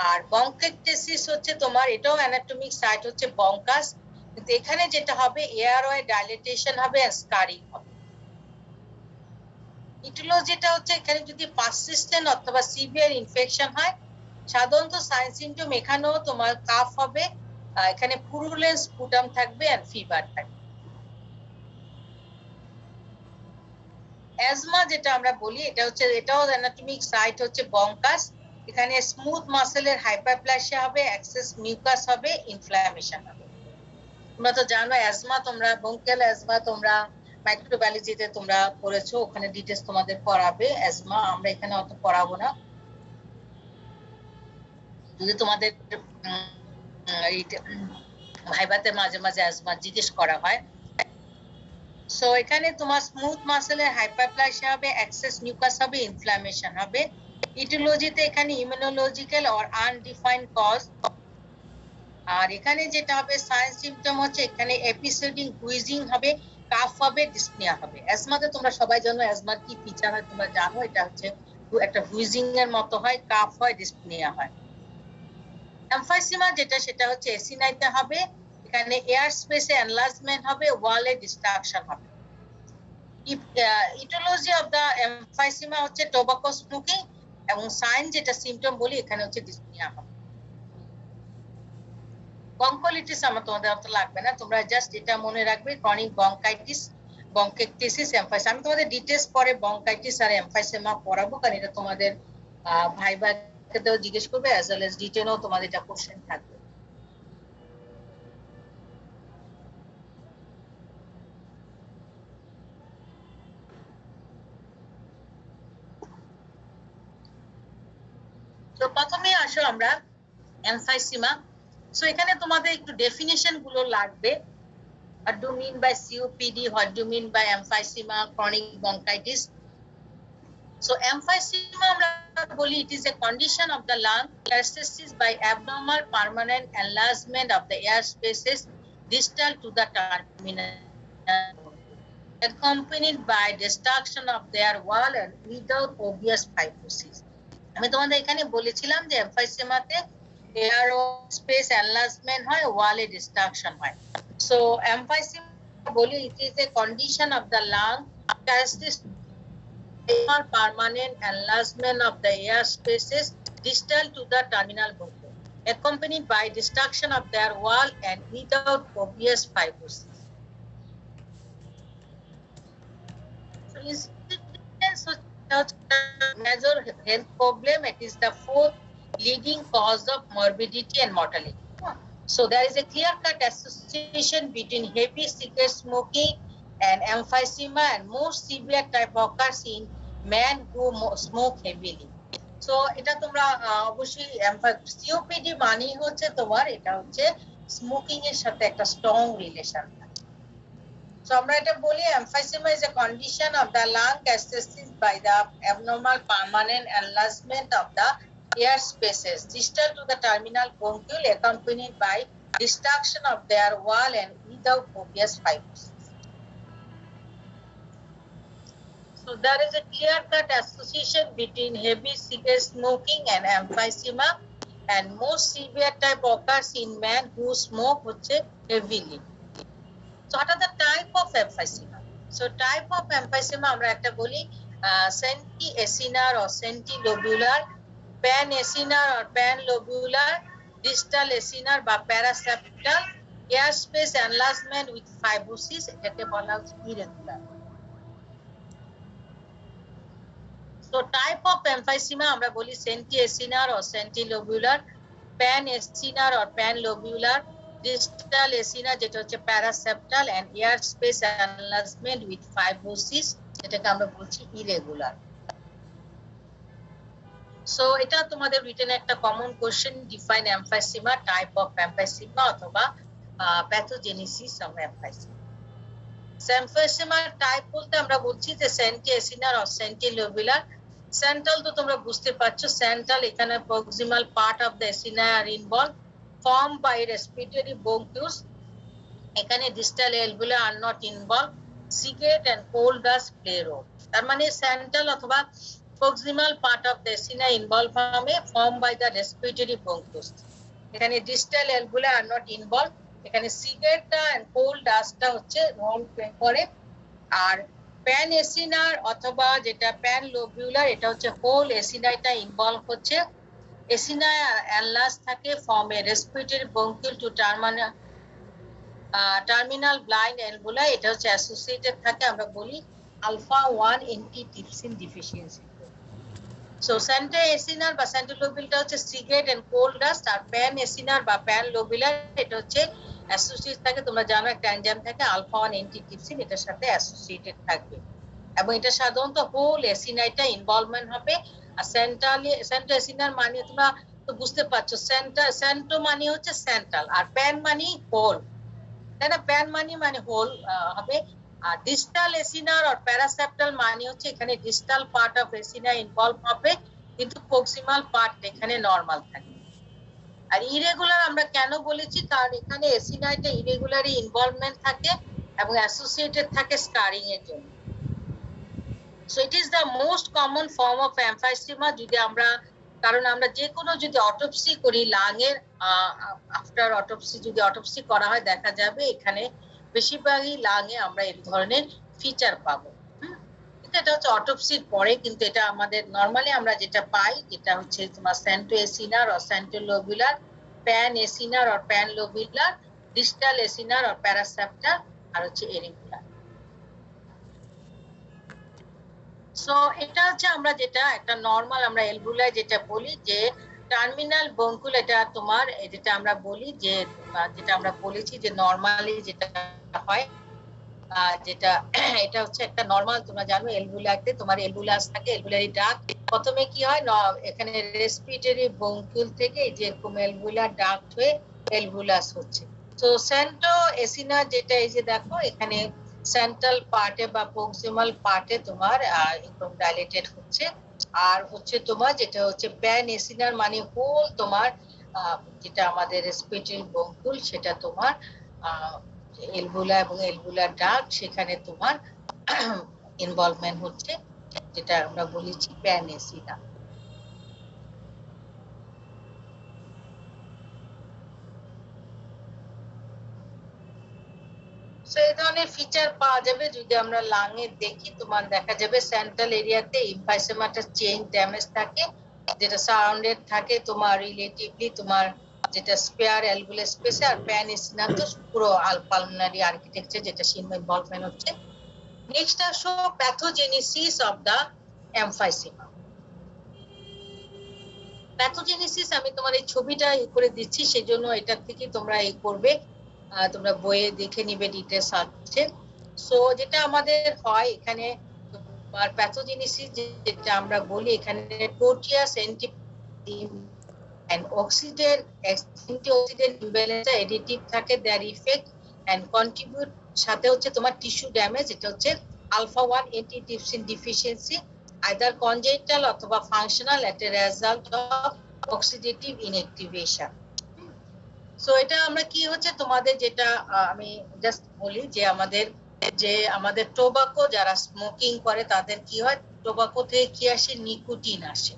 আর বঙ্কাইটিস হচ্ছে তোমার এটাও অ্যানাটমিক সাইট হচ্ছে বঙ্কাস, কিন্তু এখানে যেটা হবে এয়ারওয়ে ডাইলেটেশন হবে আর স্কারিং হবে। ইটিওলজিটা হচ্ছে এখানে যদি পারসিস্টেন্ট অথবা সিভিয়ার ইনফেকশন হয়, সাধারণত সাইন সিম্পটম এখানেও তোমার কাফ হবে, এখানে পুরুলেন্স স্পুটাম থাকবে আর ফিভার থাকবে। অ্যাজমা যেটা আমরা বলি এটা হচ্ছে এটাও অ্যানাটমিক সাইট হচ্ছে বঙ্কাস। এখানে স্মুথ মাসেলের হাইপারপ্লাসিয়া হবে, এক্সেস মিউকাস হবে, ইনফ্লামেশন হবে। তোমরা তো জানো অ্যাজমা, তোমরা ব্রঙ্কিয়াল অ্যাজমা তোমরা মাইক্রোবায়োলজিতে তোমরা পড়েছো, ওখানে ডিটেইলস তোমাদের পড়াবে অ্যাজমা, আমরা এখানে অত পড়াবো না। যদি তোমাদের ভাইবাতে মাঝে মাঝে অ্যাজমা জিজ্ঞেস করা হয়। সো এখানে তোমার স্মুথ মাসেলের হাইপারপ্লাসিয়া হবে, এক্সেস মিউকাস হবে, ইনফ্লামেশন হবে। ইটিওলজিতে এখানে ইমিউনোলজিক্যাল অর আনডিফাইন্ড কজ। আর এখানে যেটা হবে সাইন সিম্পটম হচ্ছে এখানে এপিসোডিক হুইজিং হবে, কাফ হবে, ডিসনিয়া হবে। অ্যাজমাতে তোমরা সবাই জানো অ্যাজমার কি ফিচার হয় তোমরা জানো, এটা হচ্ছে একটা হুইজিং এর মতো হয়, কাফ হয়, ডিসনিয়া হয়। এমফাইসিমা যেটা সেটা হচ্ছে এসিনাইতে হবে, এখানে এয়ার স্পেসে এনলার্জমেন্ট হবে, ওয়ালে ডিস্ট্রাকশন হবে। ইটিওলজি অফ দা এমফাইসিমা হচ্ছে টোবাকো স্মোকিং, এবং সাইন যেটা সিম্পটম বলি এখানে হচ্ছে ডিসনিয়া হবে। বঙ্কোলিটিস আমার তোমাদের অত লাগবে না, তোমরা জাস্ট এটা মনে রাখবে ক্রনিক ব্রঙ্কাইটিস, ব্রঙ্কেকটিসিস, এমফাইসিস। আমি তোমাদের ডিটেইলস পরে ব্রঙ্কাইটিস আর এমফাইসিমা পড়াবো, কারণ এটা তোমাদের ভাইবাকেও জিজ্ঞেস করবে, অ্যাজ ওয়েল এজ রিটেনও তোমাদের এটা কোশ্চেন থাকবে। তো প্রথমে আসো আমরা এমফাইসিমা। সো এখানে তোমাদের একটু ডেফিনিশন গুলো লাগবে। What do you mean by COPD? What do you mean by emphysema, chronic bronchitis? So emphysema আমরা বলি it is a condition of the lung characterized by abnormal permanent enlargement of the air spaces distal to the terminal, accompanied by destruction of their wall and without obvious fibrosis. আমি তোমাদের এখানে বলেছিলাম যে এমফাইসেমাতে air space enlargement হয়, ওয়ালে distraction হয়। So emphysema বলি it is a condition of the lung characterized by permanent enlargement of the air spaces distal to the terminal bronchi, accompanied by destruction of their wall and without obvious fibrosis. So incidence major health problem, it is the fourth leading cause of morbidity and mortality. So there is a clear-cut association between heavy cigarette smoking and emphysema, and more severe type occurs in men who smoke heavily. So এটা তোমরা অবশ্যই COPD মানে হচ্ছে তোমার এটা হচ্ছে smoking এর সাথে একটা স্ট্রং রিলেশন। So আমরা এটা বলি emphysema is a condition of the lung characterized by the abnormal permanent enlargement of the air spaces distal to the terminal bronchiole, accompanied by destruction of their wall and without obvious fibrosis. So there is a clear-cut association between heavy cigarette smoking and emphysema, and most severe type occurs in men who smoke heavily. So what are the type of emphysema? So type of emphysema আমরা একটা বলি senti-acinar or senti-lobular, pan-acinar or pan-lobular, distal acinar বা paraseptal, air space enlargement with fibrosis, এটাকে বলা হচ্ছে irregular. So So type of emphysema আমরা বলি senti-acinar or senti-lobular, pan-acinar or pan-lobular, distal acinar যেটা হচ্ছে paraseptal, and ear space enlargement with fibrosis যেটাকে আমরা বলছি irregular. So এটা তোমাদের রিটেন একটা common question, define emphysema, type of emphysema অথবা pathogenesis of emphysema. emphysema type বলতে আমরা বলছি যে senti-acinar or senti-lobular. Central তো তোমরা বুঝতে পারছো, central এখানে proximal part of the acini are involved, formed by respiratory bronchus. এখানে distal alveoli are not involved. Cigarette and coal dust play role. তার মানে central অথবা proximal part of the acini involved formed by the respiratory bronchus. এখানে distal alveoli are not involved. এখানে cigarette and coal dust হচ্ছে role play করে। আর pan এসিনার অথবা যেটা pan লোবিউলার এটা হচ্ছে হোল এসিনাইটা ইনভলভ হচ্ছে। এসিনাই অ্যানলাস থাকে form a respiratory bronchiole to terminal blind alveoli, এটা হচ্ছে অ্যাসোসিয়েটেড থাকে আমরা বলি alpha 1 antitrypsin deficiency. So central acinar বা সেন্ট্রাল লোবিউলারটা হচ্ছে সিগারেট এন্ড কোল ডাস্ট, আর প্যান এসিনার বা প্যান লোবিউলার এটা হচ্ছে অ্যাসোসিয়েট থাকে, তোমরা জানো একটা এনজাইম থাকে আলফা 1 অ্যান্টিটিপসিন এটার সাথে অ্যাসোসিয়েটেড থাকবে, এবং এটা সাধারণত হোল এসিনাইটা ইনভলভমেন্ট হবে। আর সেন্ট্রাল এসিনার মানে তোমরা তো বুঝতে পারছো, সেন্টো মানে হচ্ছে সেন্ট্রাল আর প্যান মানে হোল, তাই না? প্যান মানে হোল হবে। আর ডিস্টাল এসিনার আর প্যারাসেপ্টাল মানে হচ্ছে এখানে ডিস্টাল পার্ট অফ এসিনা ইনভলভ হবে, কিন্তু প্রক্সিমাল পার্ট এখানে নরমাল থাকে। আর ইরেগুলার আমরা কেন বলেছি, কারণ এখানে এসিনাইটা ইরেগুলারই ইনভলভমেন্ট থাকে এবং অ্যাসোসিয়েটেড থাকে স্কারিং এর জন্য। So it is the most common form of emphysema. যদি আমরা, কারণ আমরা যে কোনো যদি অটোপসি করি লাংয়ের, আফটার অটোপসি যদি অটোপসি করা হয় দেখা যাবে এখানে বেশিরভাগই লাংয়ে আমরা এই ধরনের ফিচার পাবো। কিন্তু এটা হচ্ছে অটোপসির পরে, কিন্তু এটা আমাদের নরমালি আমরা যেটা পাই যেটা হচ্ছে তোমার centroacinar or centrolobular, panacinar or panlobular, distal acinar or paraseptal, আর হচ্ছে এরিগুলার। সো এটা হচ্ছে আমরা যেটা একটা নরমাল আমরা এলভুলায় যেটা বলি যে টার্মিনাল ব্রঙ্কুল, এটা তোমার যেটা আমরা বলি যে যেটা আমরা বলেছি যে নরমালি যেটা হয় যেটা এটা হচ্ছে একটা নরমাল, তোমরা জানো এলভুলাতে তোমার এলভুলাস থাকে, এলভুলারি ডাক। প্রথমে কি হয় এখানে রেসপিরেটরি ব্রঙ্কিউল থেকে যেরকম এলভুলার ডাক্ট হয়ে এলভুলাস হচ্ছে। তো সেন্টো এসিনা যেটা এই যে দেখো এখানে সেন্ট্রাল পার্টে বা প্রক্সিমাল পার্টে তোমার একদম ডাইলেটেড হচ্ছে। আর হচ্ছে তোমার যেটা হচ্ছে প্যান এসিনার মানে হোল তোমার যেটা আমাদের রেসপিরেটরি ব্রঙ্কিউল সেটা তোমার এলভুলা এবং এলভুলার ডাক সেখানে তোমার ইনভলভমেন্ট হচ্ছে, যেটা আমরা বলেছি প্যান এসিনা। এই ধরনের ফিচার পাওয়া যাবে যদি আমরা লাংয়ে দেখি। তোমার দেখা যাবে সেন্ট্রাল এরিয়াতে এমফাইসেমাটা চেইন ড্যামেজ থাকে, যেটা সারাউন্ডেড থাকে তোমার রিলেটিভলি তোমার যেটা স্পেয়ার অ্যালভুলার স্পেসে। আর প্যান এসিনা তো পুরো পালমোনারি আর্কিটেকচার যেটা ইনভলভমেন্ট হচ্ছে। নেক্সট আসো pathogenesis of the emphysema. Pathogenesis আমি তোমার এই ছবিটা করে দিচ্ছি, সেজন্য এটা থেকে তোমরা এই করবে, তোমরা বইয়ে দেখে নিবে ডিটেলস আছে। সো যেটা আমাদের হয় এখানে তোমার প্যাথোজেনেসিস যেটা আমরা বলি এখানে Proteus and oxidant antioxidant imbalance additive থাকে, their effect and contribute সাথে হচ্ছে তোমার টিস্যু ড্যামেজ, এটা হচ্ছে alpha 1 antitrypsin deficiency either congenital অথবা functional at a result of oxidative inactivation. So এটা আমরা কি হচ্ছে তোমাদের যেটা আমি জাস্ট বলি যে আমাদের টোবাকো যারা স্মোকিং করে তাদের কি হয়, টোবাকো থেকে কি আসে, নিকোটিন আসে।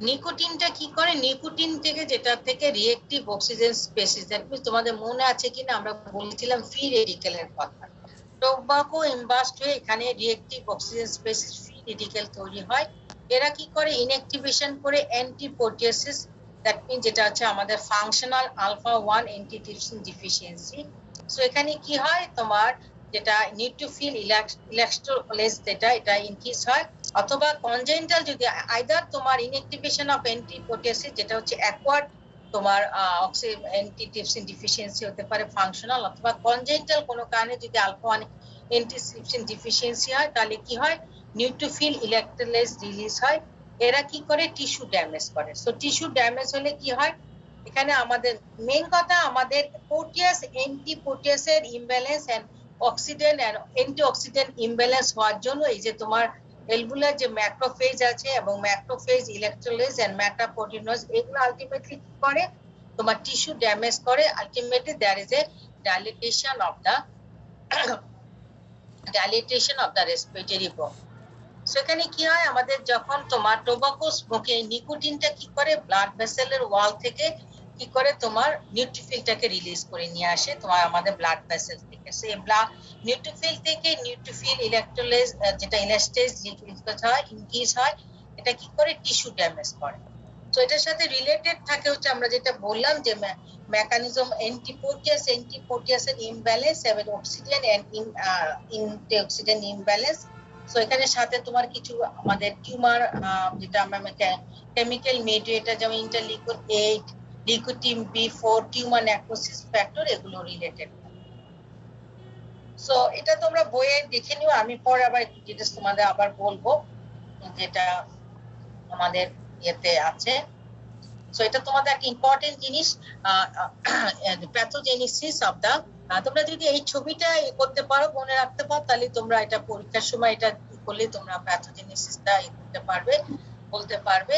নিকোটিনটা কি করে, নিকোটিন থেকে যেটা থেকে reactive oxygen species, that means তোমাদের মনে আছে কিনা আমরা বলেছিলাম ফ্রি রেডিক্যালের কথা। টোবাকো ইনবাস্ট হয়ে এখানে reactive oxygen species free radical তৈরি হয়। এরা কি করে, ইনঅ্যাক্টিভেশন করে অ্যান্টিপ্রোটিয়াসিস, দ্যাট মিন্স যেটা হচ্ছে আমাদের functional alpha 1 antitrypsin deficiency. So এখানে কি হয় তোমার যেটা নিউট্রোফিল ইলেকট্রোলাইজ যেটা এটা ইনক্রিজ হয়, অথবা কনজেনিটাল যদি আইদার তোমার ইনঅ্যাক্টিভেশন অফ অ্যান্টিপোটিয়াসিস যেটা হচ্ছে অ্যাকোয়ার্ড তোমার অ্যান্টিট্রিপসিন ডিফিসিয়েন্সি হতে পারে ফাংশনাল, অথবা কনজেনিটাল কোনো কারণে যদি আলফা 1 অ্যান্টিট্রিপসিন ডিফিসিয়েন্সি হয় তাহলে কি হয়, নিউট্রোফিল ইলেকট্রোলাইজ রিলিজ হয়, এরা কি করে টিস্যু ড্যামেজ করে। সো টিস্যু ড্যামেজ হলে কি হয়, এখানে আমাদের মেইন কথা আমাদের প্রোটিয়াস অ্যান্টিপোটিয়াসের imbalance and oxidant and antioxidant imbalance হওয়ার জন্য এই যে তোমার এলবুলার যে ম্যাক্রোফেজ আছে এবং ম্যাক্রোফেজ ইলেকট্রোলাইজ এন্ড মেটাপ্রোটিনোজ এগুলো আলটিমেটলি কি করে, তোমার টিস্যু ড্যামেজ করে। Ultimately there is a dilatation of the respiratory bone. সেখানে কি হয়, আমাদের যখন তোমার টোবাকো স্মোকে নিকোটিনটা কি করে ব্লাড ভেসেলের ওয়াল থেকে কি করে তোমার নিউট্রোফিলটাকে রিলিজ করে নিয়ে আসে তোমার আমাদের ব্লাড ভেসেল থেকে। সেই ব্লাড নিউট্রোফিল থেকে নিউট্রোফিল ইলেকট্রোলাইজ যেটা ইলাস্টেজ ইনক্রিজ হয়, এটা কি করে টিস্যু ড্যামেজ করে। তো এটার সাথে রিলেটেড থাকে হচ্ছে আমরা যেটা বললাম যে মেকানিজম অ্যান্টিপোটিয়াসের ইমব্যালেন্স এবং oxygen and antioxidant imbalance. So এখানে সাথে তোমার কিছু আমাদের টিউমার যেটা আমরা কেমিক্যাল মিডিয়েটর যেমন interleukin 8, leukotriene B4, tumour necrosis factor এগুলো রিলেটেড। সো এটা তোমরা বইয়ে দেখে নিও, আমি পরে আবার একটু ডিটেইলস তোমাদের আবার বলবো যেটা আমাদের ইয়েতে আছে। সো এটা তোমাদের একটা ইম্পর্টেন্ট জিনিস, প্যাথোজেনেসিস অফ দা। তোমরা যদি এই ছবিটা করতে পারো, মনে রাখতে পারো, তাহলে তোমরা এটা পরীক্ষার সময় এটা করলে তোমরা প্যাথোজেনেসিসটা করতে পারবে, বলতে পারবে।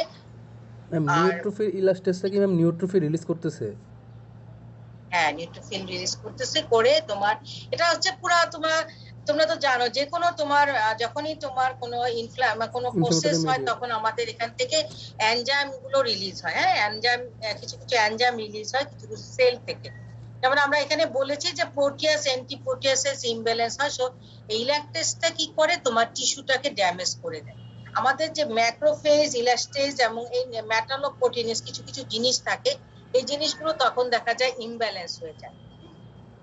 নিউট্রোফিল ইলাস্টেজটা কি ম্যাম নিউট্রোফিল রিলিজ করতেছে? হ্যাঁ, নিউট্রোফিল রিলিজ করতেছে করে তোমার এটা হচ্ছে পুরো তোমরা তো জানো যে কোনো তোমার যখনই তোমার কোনো কোনো প্রসেস হয় তখন আমাদের এখান থেকে এনজাইম গুলো রিলিজ হয়। হ্যাঁ, এনজাইম কিছু কিছু এনজাইম রিলিজ হয় কিছু কিছু সেল থেকে। যেমন আমরা এখানে বলেছি যে প্রোটিয়াস অ্যান্টিপ্রোটিয়াসের ইমব্যালেন্স হয়। সো এই ইলাস্টেজটা কি করে তোমার টিস্যুটাকে ড্যামেজ করে দেয়। আমাদের যে ম্যাক্রোফেজ ইলাস্টেজ এবং এই মেটালোপ্রোটিনেস কিছু কিছু জিনিস থাকে, এই জিনিসগুলো তখন দেখা যায় ইমব্যালেন্স হয়ে যায়।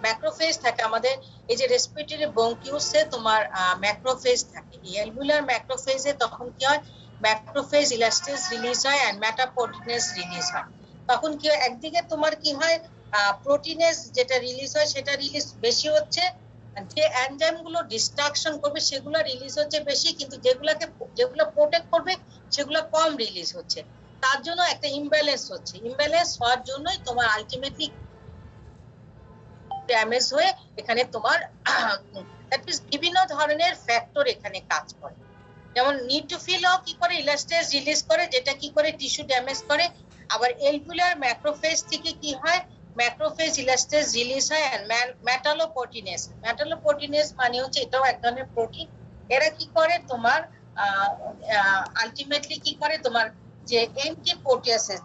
ম্যাক্রোফেজ থাকে আমাদের এই যে রেসপিরেটরি ব্রঙ্কিউসে তোমার ম্যাক্রোফেজ থাকে, এই অ্যালভিউলার ম্যাক্রোফেজে তখন কি হয়, ম্যাক্রোফেজ ইলাস্টেজ রিলিজ হয় এন্ড মেটাপ্রোটিনেস রিলিজ হয়। তখন কি হয়, একদিকে তোমার কি হয় প্রোটিনেস যেটা রিলিজ হয় সেটা রিলিজ বেশি হচ্ছে, যে এনজাইম গুলো ডিস্ট্রাকশন করবে সেগুলো রিলিজ হচ্ছে বেশি, কিন্তু যেগুলো প্রোটেক্ট করবে সেগুলো কম রিলিজ হচ্ছে। তার জন্য একটা ইমব্যালেন্স হচ্ছে। ইমব্যালেন্স হওয়ার জন্যই তোমার আলটিমেটলি ড্যামেজ হয়ে এখানে তোমার বিভিন্ন ধরনের ফ্যাক্টর এখানে কাজ করে। যেমন নিউট্রোফিলও কি করে ইলাস্টেজ রিলিজ করে, যেটা কি করে টিস্যু ড্যামেজ করে। আবার এলভিউলার ম্যাক্রোফেজ থেকে কি হয়, ম্যাক্রোফেজ ইলাস্টেজ রিলিজ হয় এন্ড মেটালোপ্রোটিনেস মানে হচ্ছে এটাও এক ধরনের প্রোটিন। এরা কি করে তোমার আলটিমেটলি কি করে তোমার যে অ্যান্টিপ্রোটিয়াসের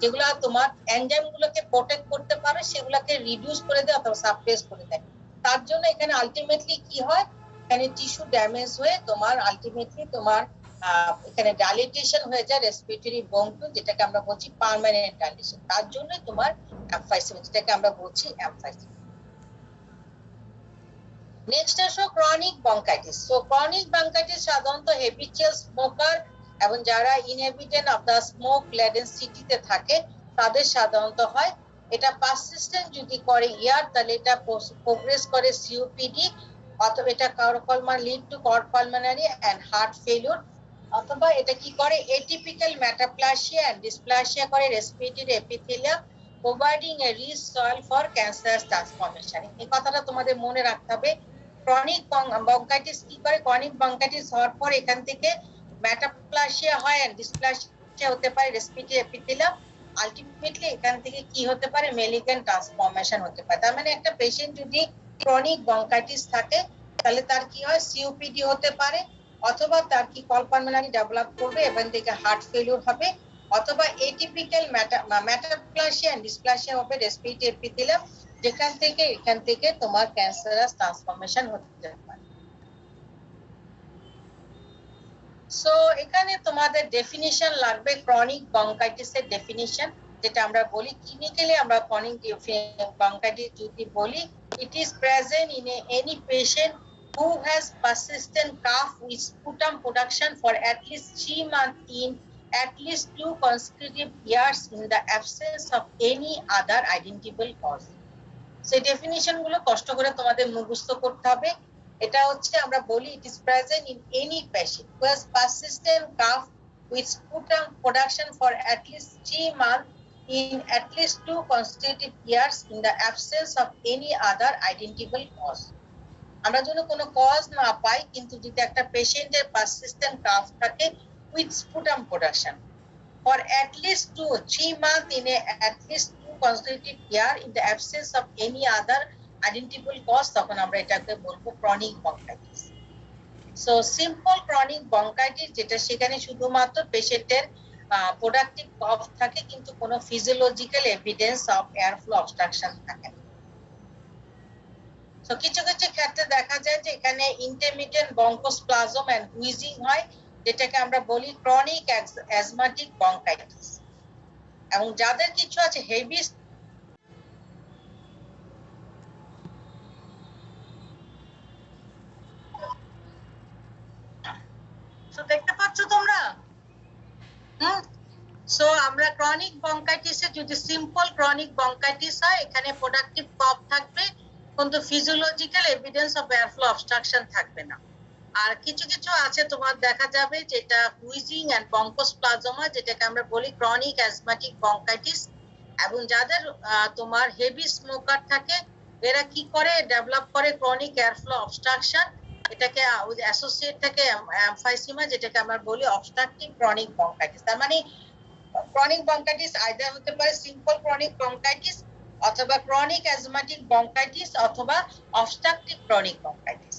যেগুলো তোমার এনজাইম গুলোকে প্রোটেক্ট করতে পারে সেগুলোকে রিডিউস করে দেয় অথবা সাপ্রেস করে দেয়। তার জন্য এখানে আলটিমেটলি কি হয়, এখানে টিস্যু ড্যামেজ হয়ে তোমার আলটিমেটলি তোমার এখানে ডাইলেটেশন হয়ে যায় রেসপিরেটরি ব্রঙ্কিউল, যেটাকে আমরা বলছি পার্মানেন্ট ডাইলেটেশন। তার জন্য তোমার এমফাইসিস, যেটাকে আমরা বলছি এমফাইসিস। নেক্সট আসো chronic bronchitis. So chronic bronchitis সাধারণত হ্যাবিচুয়াল স্মোকার এবং যারা ইনহেবিটেন্ট অফ দা স্মোক লেডেন সিটিতে থাকে তাদের সাধারণত হয়। এটা পারসিস্টেন্ট যদি করে ইয়ার, তাহলে এটা প্রোগ্রেস করে সিওপিডি, অথবা এটা lead to pulmonary and heart failure, অথবা এটা কি করে এটিপিক্যাল মেটাপ্লাসিয়া এন্ড ডিসপ্লাসিয়া করে respiratory epithelium, providing a rich soil for cancerous transformation. এই কথাটা তোমাদের মনে রাখতে হবে। ক্রনিক ব্রঙ্কাইটিস কি করে, ক্রনিক ব্রঙ্কাইটিস হওয়ার পর এখান থেকে মেটাপ্লাসিয়া হয় এন্ড ডিসপ্লাসিয়া হতে পারে রেসপিরেটরি এপিথেলিয়াম। আলটিমেটলি এখান থেকে কি হতে পারে, মেলিগন্যান্ট ট্রান্সফরমেশন হতে পারে। তার মানে একটা পেশেন্ট যদি ক্রনিক ব্রঙ্কাইটিস থাকে তাহলে তার কি হয়, সিওপিডি হতে পারে, অথবা তার কি পালমোনারি ডেভেলপ করবে, এখান থেকে হার্ট ফেলিউর হবে, অথবা এটিপিক্যাল মেটাপ্লাসিয়া এন্ড ডিসপ্লাসিয়া হবে রেসপিরেটরি এপিথেলিয়াম, যেখান থেকে এখান থেকে তোমার ক্যান্সারাস ট্রান্সফরমেশন হতে পারে। সো এখানে তোমাদের ডেফিনিশন লাগবে ক্রনিক ব্রঙ্কাইটিসের ডেফিনিশন, যেটা আমরা বলি ক্লিনিক্যালি আমরা ক্রনিক ব্রঙ্কাইটিস যদি বলি, it is present in any patient who has persistent cough with sputum production for at least 3 months in at least 2 consecutive years in the absence of any other identifiable cause. সেই definition গুলো কষ্ট করে তোমাদের মুখস্থ করতে হবে। এটা হচ্ছে আমরা বলি it is present in any patient who has persistent cough with sputum production for at least 3 months in at least 2 consecutive years in the absence of any other identifiable cause. আমরা যদি কোনো কজ না পাই কিন্তু যদি একটা পেশেন্টের persistent calf থাকে with sputum production for at least 3 months in at least 2 consecutive year in the absence of any other identifiable cause, তখন আমরা এটাকে বলবো chronic bronchitis. So simple chronic bronchitis যেটা সেখানে শুধুমাত্র পেশেন্টের প্রোডাক্টিভ কফ থাকে কিন্তু কোনো physiological evidence of air flow obstruction থাকে না। সো কিছু কিছু ক্ষেত্রে দেখা যায় যে এখানে ইন্টারমিডিয়েট বঙ্কোস্প্লাজম এন্ড হুইজিং হয়, যেটাকে আমরা বলি ক্রনিক অ্যাজমাটিক বঙ্কাইটিস। এবং যাদের কিছু আছে হেভি সো দেখতে পাচ্ছ তোমরা সো আমরা ক্রনিক বঙ্কাইটিসে যদি সিম্পল ক্রনিক বঙ্কাইটিস হয় এখানে প্রোডাক্টিভ কফ থাকবে কিন্তু physiological evidence of air flow obstruction থাকবে না। আর কিছু কিছু আছে তোমার দেখা যাবে যেটা হুইজিং এন্ড বঙ্কোস্প্লাজমা, যেটাকে আমরা বলি ক্রনিক অ্যাজমাটিক বঙ্কাইটিস। এবং যাদের তোমার হেভি স্মোকার থাকে এরা কি করে ডেভেলপ করে ক্রনিক এয়ার ফ্লো অবস্ট্রাকশন, এটাকে অ্যাসোসিয়েট থাকে এমফাইসিমা, যেটাকে আমরা বলি অবস্ট্রাকটিভ ক্রনিক বঙ্কাইটিস। তার মানে ক্রনিক বঙ্কাইটিস আইদার হতে পারে সিম্পল ক্রনিক বঙ্কাইটিস অথবা ক্রনিক অ্যাজমাটিক বঙ্কাইটিস অথবা obstructive chronic bronchitis.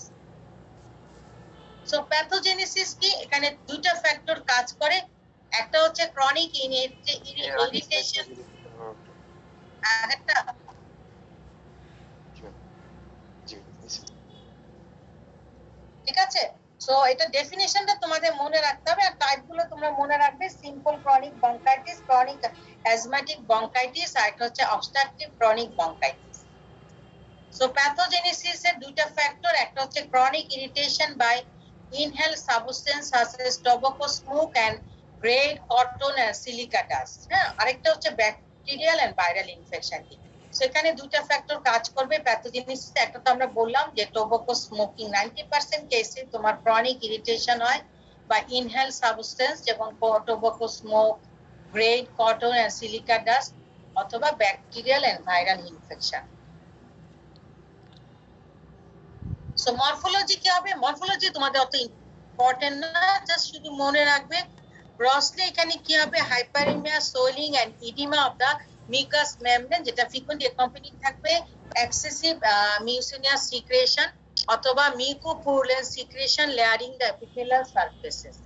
So pathogenesis কি, এখানে দুইটা ফ্যাক্টর কাজ করে। একটা হচ্ছে ক্রনিক ইরিটেশন, একটা ঠিক আছে। সো এটা ডেফিনিশনটা তোমাদের মনে রাখতে হবে আর টাইপগুলো তোমরা মনে রাখবে। Simple chronic bronchitis, chronic asthmatic bronchitis আর একটা হচ্ছে obstructive chronic bronchitis. So pathogenesis এর দুইটা ফ্যাক্টর, একটা হচ্ছে chronic irritation by inhaled substance such as tobacco smoke and grade cotton and silica dust, হ্যাঁ। আরেকটা হচ্ছে ব্যাকটেরিয়াল এন্ড ভাইরাল ইনফেকশন। সেখানে দুইটা ফ্যাক্টর কাজ করবে প্যাথোজেনেসিস। একটা তো আমরা বললাম যে টোবাকো স্মোকিং 90% কেসে তোমার ক্রনিক ইরিটেশন হয় বা ইনহেল সাবস্টেন্স যেমন tobacco smoke, grade cotton and silica dust অথবা bacterial and viral infection. So morphology কি হবে, মরফোলজি তোমাদের অত ইম্পর্টেন্ট না, জাস্ট শুধু মনে রাখবে গ্রসলি এখানে কি হবে hyperaemia, swelling and oedema of the mucous membrane, যেটা ফ্রিকোয়েন্টলি অ্যাকম্পানিড থাকবে এক্সেসিভ মিউসিনিয়াস সিক্রেশন অথবা mucopurulent secretion layering the epithelial surfaces.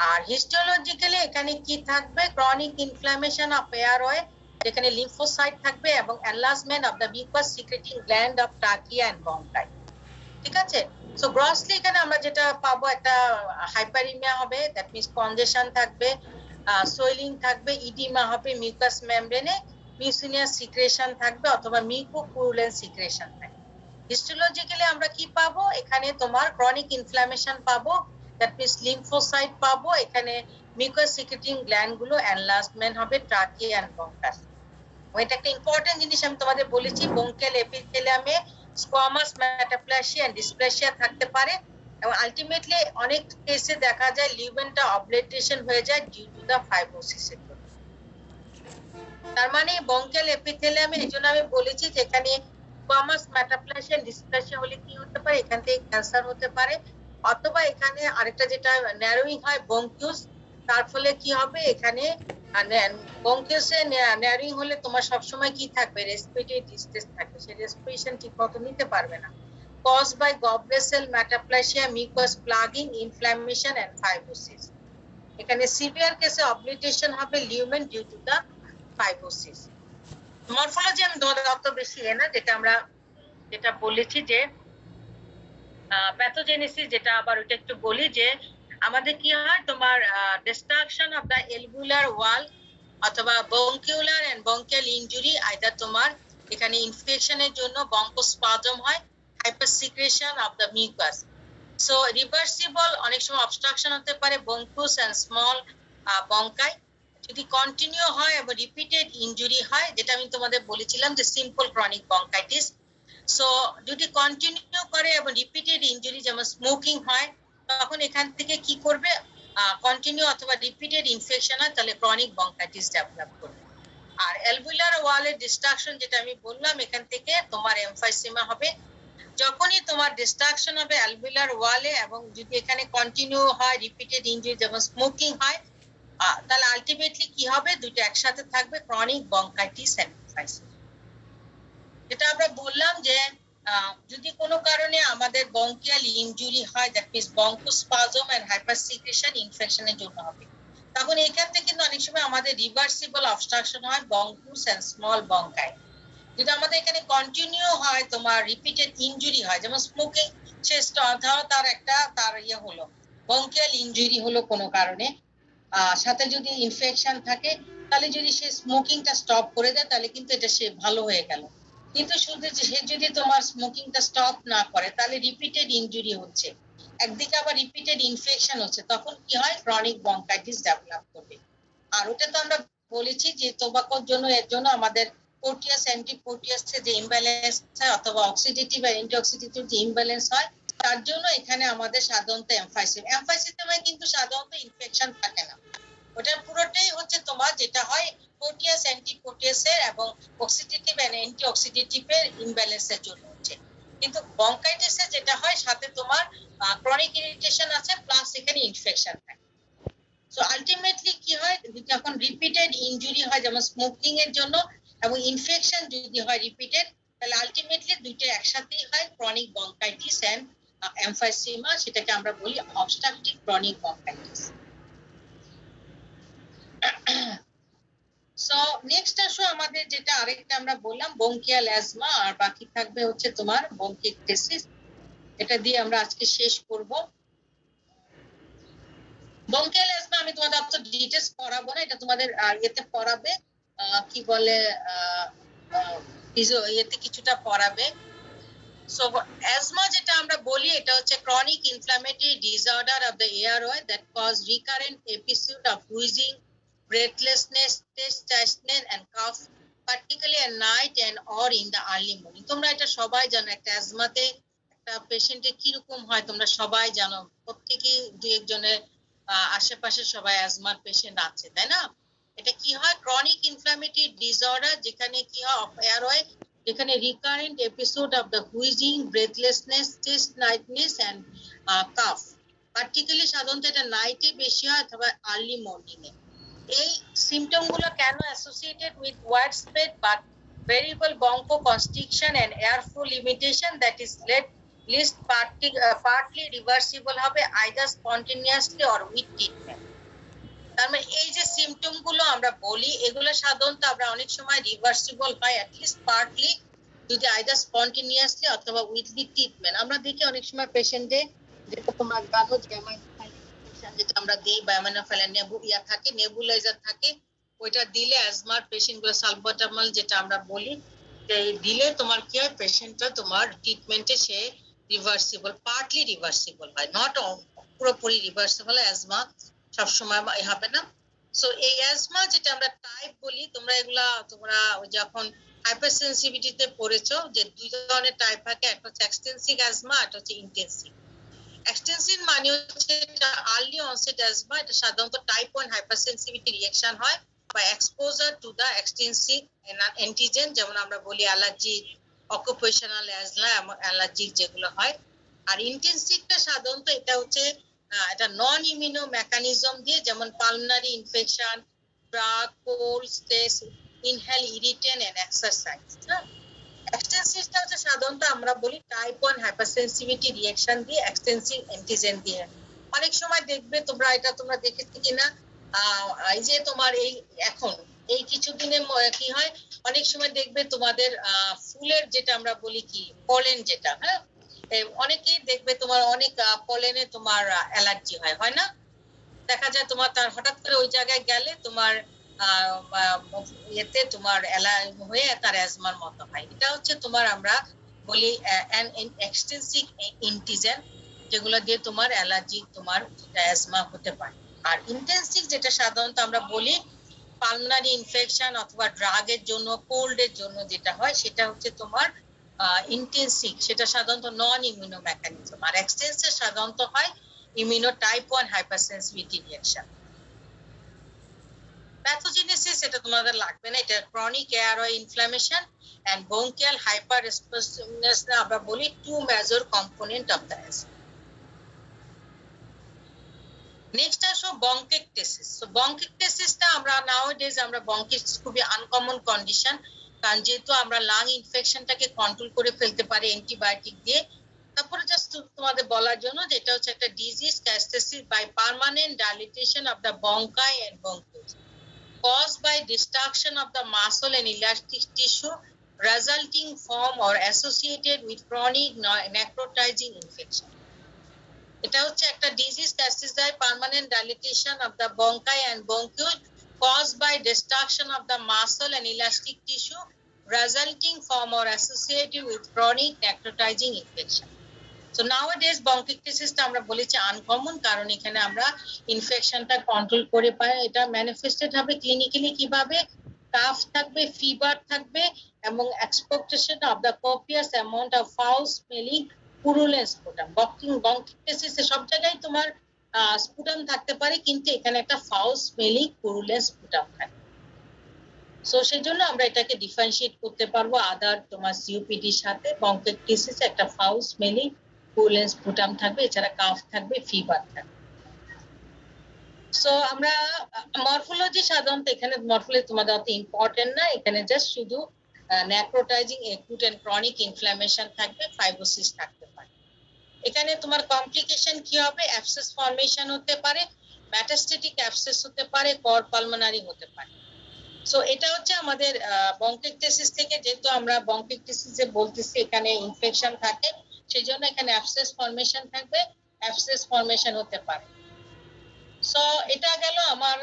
আর হিস্টোলজিক্যালি এখানে কি থাকবে ক্রনিক ইনফ্লামেশন অফ এয়ারওয়ে, যেখানে লিম্ফোসাইট থাকবে এবং enlargement of the mucous secreting gland of trachea and bronchi. ঠিক আছে। সো গ্রসলি এখানে আমরা যেটা পাবো একটা হাইপারএমিয়া হবে, দ্যাট মিন্স কনজেশন থাকবে, সোয়েলিং থাকবে, ইডিমা হবে মিউকাস মেমব্রেনে, মিউসিনিয়াস সিক্রেশন থাকবে অথবা মিউকোপুরুলেন্স সিক্রেশন থাকবে। হিস্টোলজিক্যালি আমরা কি পাবো এখানে তোমার ক্রনিক ইনফ্লামেশন পাবো, দ্যাট মিন্স লিম্ফোসাইট পাবো, এখানে মিউকাস সিক্রেটিং গ্ল্যান্ড গুলো এনলার্জমেন্ট হবে ট্রাকিয়া এন্ড ব্রঙ্কাস। এটা একটা ইম্পর্টেন্ট জিনিস আমি তোমাদের বলেছি, ব্রঙ্কিয়াল এপিথেলিয়ামে স্কোয়ামাস মেটাপ্লাসিয়া এন্ড ডিসপ্লাসিয়া থাকতে পারে এবং আলটিমেটলি অনেক কেসে দেখা যায় লিউমেনটা অবলেটেশন হয়ে যায় ডিউ টু দা ফাইব্রোসিসের জন্য। তার মানে ব্রঙ্কিয়াল এপিথেলিয়ামে এইজন্য আমি বলেছি যে এখানে স্কোয়ামাস মেটাপ্লাসিয়া এন্ড ডিসপ্লাসিয়া হলে কি হতে পারে, এখান থেকে ক্যান্সার হতে পারে অথবা এখানে আরেকটা যেটা ন্যারোইং হয় ব্রঙ্কিউস, তার ফলে কি হবে এখানে ব্রঙ্কিউসে ন্যারোইং হলে তোমার সবসময় কি থাকবে রেসপিরেটরি ডিস্ট্রেস থাকবে, সেই রেসপিরেশন ঠিকমতো নিতে পারবে না। Cause by goblet cell metaplasia, mucus plugging, inflammation and fibrosis. এখানে সিভিয়ার কেসে অবলিটেশন হবে lumen due to the fibrosis. Morphology আমি অত বেশি না, যেটা বলেছি যে প্যাথোজেনেসিস, যেটা আবার ওটা একটু বলি যে আমাদের কি হয় তোমার ডিস্ট্রাকশন অফ দা এলভিউলার ওয়াল অথবা ব্রঙ্কিউলার এন্ড ব্রঙ্কিয়াল ইনজুরি, আইদার তোমার এখানে ইনফেকশনের জন্য ব্রঙ্কোস্পাজম হয়, hypersecretion secretion of the mucus. So reversible অনেক সময় obstruction হতে পারে bronchus and small bronchi যদি কন্টিনিউ হয় এবং রিপিটেড ইনজুরি হয়, যেটা আমি তোমাদের বলেছিলাম যে সিম্পল ক্রনিক ব্রঙ্কাইটিস। সো যদি কন্টিনিউ করে এবং রিপিটেড ইনজুরি যেমন স্মোকিং হয়, তখন এখান থেকে কি করবে, কন্টিনিউ অথবা রিপিটেড ইনফেকশন হয়, তাহলে ক্রনিক ব্রঙ্কাইটিস ডেভেলপ করবে। আর অ্যালভিউলার ওয়ালের ডিস্ট্রাকশন যেটা আমি বললাম, এখান থেকে তোমার এমফাইসিমা হবে। যখনই তোমার ডিস্ট্রাকশন হবে অ্যালভিউলার ওয়ালে এবং যদি এখানে কন্টিনিউ হয় রিপিটেড ইনজুরি যেমন স্মোকিং হয়, তাহলে আলটিমেটলি কি হবে, দুটো একসাথে থাকবে, ক্রনিক ব্রঙ্কাইটিস এন্ড এমফাইসিস। যেটা আমরা বললাম যে যদি কোনো কারণে আমাদের ব্রঙ্কিয়াল ইনজুরি হয়, that means bronchospasm and hypersecretion ইনফেকশনের জন্য হবে, তখন এখান থেকে কিন্তু অনেক সময় আমাদের রিভার্সিবল অবস্ট্রাকশন হয় ব্রঙ্কুস এন্ড স্মল ব্রঙ্কাই। যদি আমাদের এখানে কন্টিনিউ হয় তোমার রিপিটেড ইনজুরি হয়, যেমন স্মোকিং, সে ধরো তার ইয়ে হলো ব্রঙ্কিয়াল ইনজুরি হলো কোনো কারণে, সাথে যদি ইনফেকশন থাকে, তাহলে যদি সে স্মোকিংটা স্টপ করে দেয় তাহলে কিন্তু এটা সে ভালো হয়ে গেল। কিন্তু শুধু সে যদি তোমার স্মোকিংটা স্টপ না করে, তাহলে রিপিটেড ইনজুরি হচ্ছে, একদিকে আবার রিপিটেড ইনফেকশন হচ্ছে, তখন কি হয়, ক্রনিক ব্রঙ্কাইটিস ডেভেলপ করবে। আর ওটা তো আমরা বলেছি যে টোবাকোর জন্য, এর জন্য আমাদের প্রোটিয়াস অ্যান্টিপ্রোটিয়াস যে ইমব্যালেন্স হয় অথবা অক্সিডেটিভ আর অ্যান্টিঅক্সিডেটিভ যে ইমব্যালেন্স হয়, তার জন্য এখানে আমাদের সাধারণত এমফাইসিসমে কিন্তু সাধারণত ইনফেকশন থাকে না। ওটা পুরোটাই হচ্ছে তোমার যেটা হয় প্রোটিয়াস অ্যান্টিপ্রোটিয়াসের এবং অক্সিডেটিভ এন্ড অ্যান্টিঅক্সিডেটিভের ইমব্যালেন্সের জন্য হচ্ছে। কিন্তু ব্রঙ্কাইটিসে যেটা হয়, সাথে তোমার ক্রনিক ইরিটেশন আছে প্লাস এখানে ইনফেকশন থাকে। সো আলটিমেটলি কি হয়, যখন রিপিটেড ইনজুরি হয় যেমন স্মোকিং এর জন্য এবং ইনফেকশন যদি হয় রিপিটেড, তাহলে আলটিমেটলি দুইটা একসাথেই হয় ক্রনিক ব্রঙ্কাইটিস এন্ড এমফাইসিমা, সেটাকে আমরা বলি obstructive chronic bronchitis. So next আসো আমাদের যেটা আরেকটা আমরা বললাম ব্রঙ্কিয়াল অ্যাজমা, আর বাকি থাকবে হচ্ছে তোমার ব্রঙ্কিকটেসিস। এটা দিয়ে আমরা আজকে শেষ করব। ব্রঙ্কিয়াল অ্যাজমা আমি তোমাদের অত ডিটেইলস পড়াবো না, এটা তোমাদের ইয়েতে পড়াবে, কি বলে ইয়েতে কিছুটা পড়াবে। সো অ্যাজমা যেটা আমরা বলি, এটা হচ্ছে chronic inflammatory disorder of the airway that cause recurrent episode of wheezing, breathlessness, chest tightness and cough, particularly at night and or in the early morning. তোমরা এটা সবাই জানো, একটা অ্যাজমাতে একটা পেশেন্টের কি রকম হয় তোমরা সবাই জানো, প্রত্যেকই দুই একজনের আশেপাশে সবাই অ্যাজমার পেশেন্ট আছে, তাই না? এটা কি হয়, ক্রনিক ইনফ্ল্যামেটরি ডিসঅর্ডার, যেখানে কি হয় অফ এয়ারওয়ে, যেখানে recurrent episode of the wheezing, breathlessness, chest tightness and cough, particularly সাধারণত এটা নাইটে বেশি হয় অথবা আর্লি মর্নিং এ। এই সিমটম গুলো কেন associated with wide spread but variable bronchoconstriction and airflow limitation that is least partly reversible হবে either spontaneously or with treatment। তার মানে এই যে সিমটম গুলো আমরা বলি, এগুলো সাধারণত আমরা অনেক সময় রিভার্সিবল হয় at least partly, যদি either spontaneously অথবা with the treatment। আমরা দেখি অনেক সময় পেশেন্টে যেটা তোমরা জানো যেটা আমরা দিই বায়োমেনোফেলান থাকে, নেবুলাইজার থাকে, ওইটা দিলে অ্যাজমার পেশেন্ট গুলো সালবাটামল যেটা আমরা বলি, দিলে তোমার কি হয়, পেশেন্টটা তোমার ট্রিটমেন্টে সে রিভার্সিবল, পার্টলি রিভার্সিবল হয়, নট পুরোপুরি রিভার্সিবল। অ্যাজমা সবসময় হবে না। সো এই অ্যাজমা যেটা আমরা টাইপ বলি, তোমরা এগুলা তোমরা যখন হাইপারসেনসিটিভিটিতে পড়েছো যে দুই ধরনের টাইপ থাকে, একটা হচ্ছে এক্সটেন্সিভ অ্যাজমা, একটা হচ্ছে ইন্টেন্সিভ। এক্সটেন্সিভ মানে হচ্ছে এটা আর্লি অনসেট অ্যাজমা, এটা সাধারণত টাইপ 1 হাইপারসেনসিটিভিটি রিঅ্যাকশন হয় বা exposure to the extensive antigen, যেমন আমরা বলি অ্যালার্জি, অকুপেশনাল অ্যালার্জি যেগুলো হয়। আর ইন্টেন্সিভটা সাধারণত এটা হচ্ছে এটা নন ইমিউনো মেকানিজম দিয়ে, যেমন pulmonary infection, drug, cold, stress, inhale irritant and exercise. এক্সটেন্সিভটা হচ্ছে সাধারণত আমরা বলি টাইপ 1 হাইপারসেনসিটিভিটি রিঅ্যাকশন দিয়ে, এক্সটেন্সিভ অ্যান্টিজেন দিয়ে। অনেক সময় দেখবে তোমরা, এটা তোমরা দেখেছো কিনা, এই যে তোমার এই এখন এই কিছুদিনে কি হয়, অনেক সময় দেখবে তোমাদের ফুলের যেটা আমরা বলি কি পলেন যেটা, হ্যাঁ, অনেকেই দেখবে তোমার অনেক পলেনে তোমার অ্যালার্জি হয় না? দেখা যায় তোমার তার হঠাৎ করে ওই জায়গায় গেলে তোমার এতে তোমার হয়ে তার অ্যাজমার মতো হয়। এটা হচ্ছে তোমার আমরা বলি অ্যান এক্সটেন্সিভ ইন্টিজেন, যেগুলো দিয়ে তোমার অ্যালার্জি, তোমার অ্যাজমা হতে পারে। আর ইন্টেন্সিভ যেটা সাধারণত আমরা বলি পালমোনারি ইনফেকশন অথবা ড্রাগের জন্য, কোল্ডের জন্য যেটা হয় সেটা হচ্ছে তোমার ইন্টেন্সিভ, সেটা সাধারণত নন ইমিউনো মেকানিজম। আর এক্সটেন্সিভ সাধারণত হয় immuno type 1 hypersensitivity reaction. Pathogenesis এটা তোমাদের লাগবে না, এটা chronic airway inflammation and bronchial hyper responsiveness আমরা বলি two major component of the asthma. Next আসো বঙ্কেকটেসিস। সো বঙ্কেকটেসিসটা আমরা নাওডেজ আমরা বঙ্কিটিস খুবই আনকমন কন্ডিশন, কারণ যেহেতু আমরা লাং ইনফেকশনটাকে কন্ট্রোল করে ফেলতে পারি অ্যান্টিবায়োটিক দিয়ে। তারপরে জাস্ট তোমাদের বলার জন্য যে এটা হচ্ছে একটা disease ectasis by permanent dilatation of the bronchi and bronchioles caused by destruction of the muscle and elastic tissue resulting from or associated with chronic necrotizing infection. এটা হচ্ছে একটা disease ectasis by permanent dilatation of the bronchi and bronchiole caused by destruction of the muscle and elastic tissue resulting from or associated with chronic necrotizing infection. So nowadays bronchiectasis আমরা বলেছি uncommon, কারণ এখানে আমরা ইনফেকশনটা control করে পাই। এটা manifested হবে clinically কিভাবে, calf থাকবে, ফিভার থাকবে এবং expectoration of the copious amount of foul smelling purulent sputum. bronchiectasis সব জায়গায় তোমার স্পুটাম থাকতে পারে, কিন্তু এখানে একটা ফাউল স্মেলিং পুরুলেন্স স্পুটাম থাকে। সো সেজন্য আমরা এটাকে ডিফারেন্সিয়েট করতে পারবো আদার তোমার সিওপিডির সাথে। bronchiectasis একটা ফাউল স্মেলিং পুরুলেন্স স্পুটাম থাকবে, এছাড়া কাফ থাকবে, ফিভার থাকবে। সো আমরা মরফোলজি সাধারণত এখানে মরফোলজি তোমাদের অত ইম্পর্টেন্ট না, এখানে জাস্ট শুধু necrotizing acute and chronic inflammation থাকবে, ফাইব্রোসিস থাকতে পারে। এখানে তোমার কমপ্লিকেশন কি হবে, অ্যাবসেস ফর্মেশন হতে পারে, মেটাস্টেটিক অ্যাবসেস হতে পারে, কর পালমোনারি হতে পারে। সো এটা হচ্ছে আমাদের বঙ্কিকটেসিস থেকে, যেহেতু আমরা বঙ্কিকটেসিসে বলতেছি এখানে ইনফেকশন থাকে, সেই জন্য এখানে অ্যাবসেস ফর্মেশন থাকবে, অ্যাবসেস ফর্মেশন হতে পারে। সো এটা গেল আমার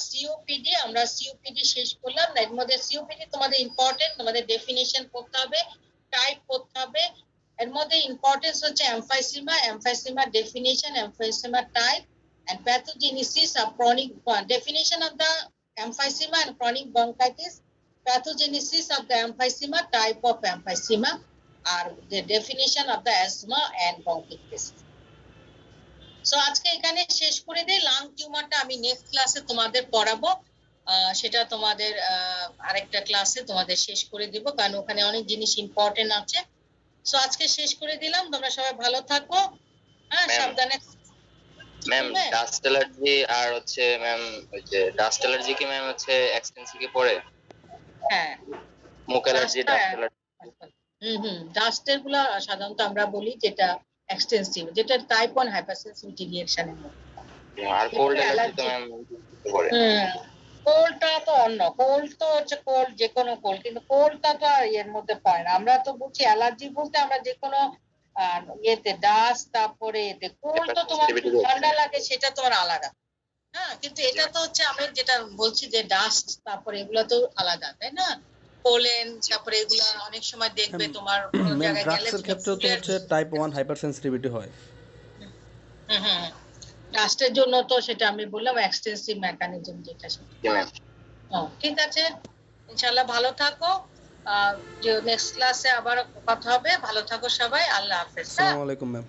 সিওপিডি। আমরা সিওপিডি শেষ করলাম। এর মধ্যে সিওপিডি তোমাদের ইম্পর্টেন্ট, তোমাদের ডেফিনিশন পড়তে হবে, টাইপ পড়তে হবে। এর মধ্যে ইম্পর্টেন্স হচ্ছে emphysema, emphysema definition, emphysema type and pathogenesis of chronic definition of the emphysema and chronic bronchitis, pathogenesis of the emphysema, type of emphysema, are the definition of the asthma and bronchitis. So আজকে এখানে শেষ করে দেই। Lung টিউমারটা আমি next ক্লাসে তোমাদের পড়াবো, সেটা তোমাদের আরেকটা ক্লাসে তোমাদের শেষ করে দিব, কারণ ওখানে অনেক জিনিস ইম্পর্টেন্ট আছে। সো আজকে শেষ করে দিলাম, তোমরা সবাই ভালো থাকো। হ্যাঁ, সাবধানে। ম্যাম ডাস্ট অ্যালার্জি আর হচ্ছে ম্যাম ওই যে ডাস্ট অ্যালার্জি কি ম্যাম হচ্ছে এক্সটেন্সিভে পড়ে? হ্যাঁ, মুখ অ্যালার্জি, ডাস্ট অ্যালার্জি। ডাস্টের গুলা সাধারণত আমরা বলি যেটা এক্সটেন্সিভ, যেটা টাইপ 1 হাইপারসেন্সিটিভিটি রিঅ্যাকশনের মধ্যে। আর কোল্ড অ্যালার্জি তো ম্যাম পড়ে। কোল্ডটা তো অন্য, কোল্ড তো হচ্ছে কোল্ড, যে কোনো কোল্ড, কিন্তু কোল্ডটা তো আর এর মধ্যে পড়ে না। আমরা তো বুঝি অ্যালার্জি বলতে আমরা যে কোনো ইয়েতে ডাস্ট, তারপরে এতে কোল্ড তো তোমার ঠান্ডা লাগে সেটা তোমার আলাদা। হ্যাঁ, কিন্তু এটা তো হচ্ছে আমি যেটা বলছি যে ডাস্ট, তারপরে এগুলো তো আলাদা, তাই না? পোলেন, তারপরে এগুলা অনেক সময় দেখবে তোমার কোন জায়গায় গেলে ড্রাগসের ক্ষেত্রে তো হচ্ছে টাইপ 1 হাইপারসেনসিটিভিটি হয়। ডাস্টের জন্য তো সেটা আমি বললাম এক্সটেন্সিভ মেকানিজম যেটা সেটা। ঠিক আছে, ইনশাআল্লাহ ভালো থাকো। যে নেক্সট ক্লাসে আবার কথা হবে। ভালো থাকো সবাই, আল্লাহ হাফেজ। আসসালামু আলাইকুম ম্যাম।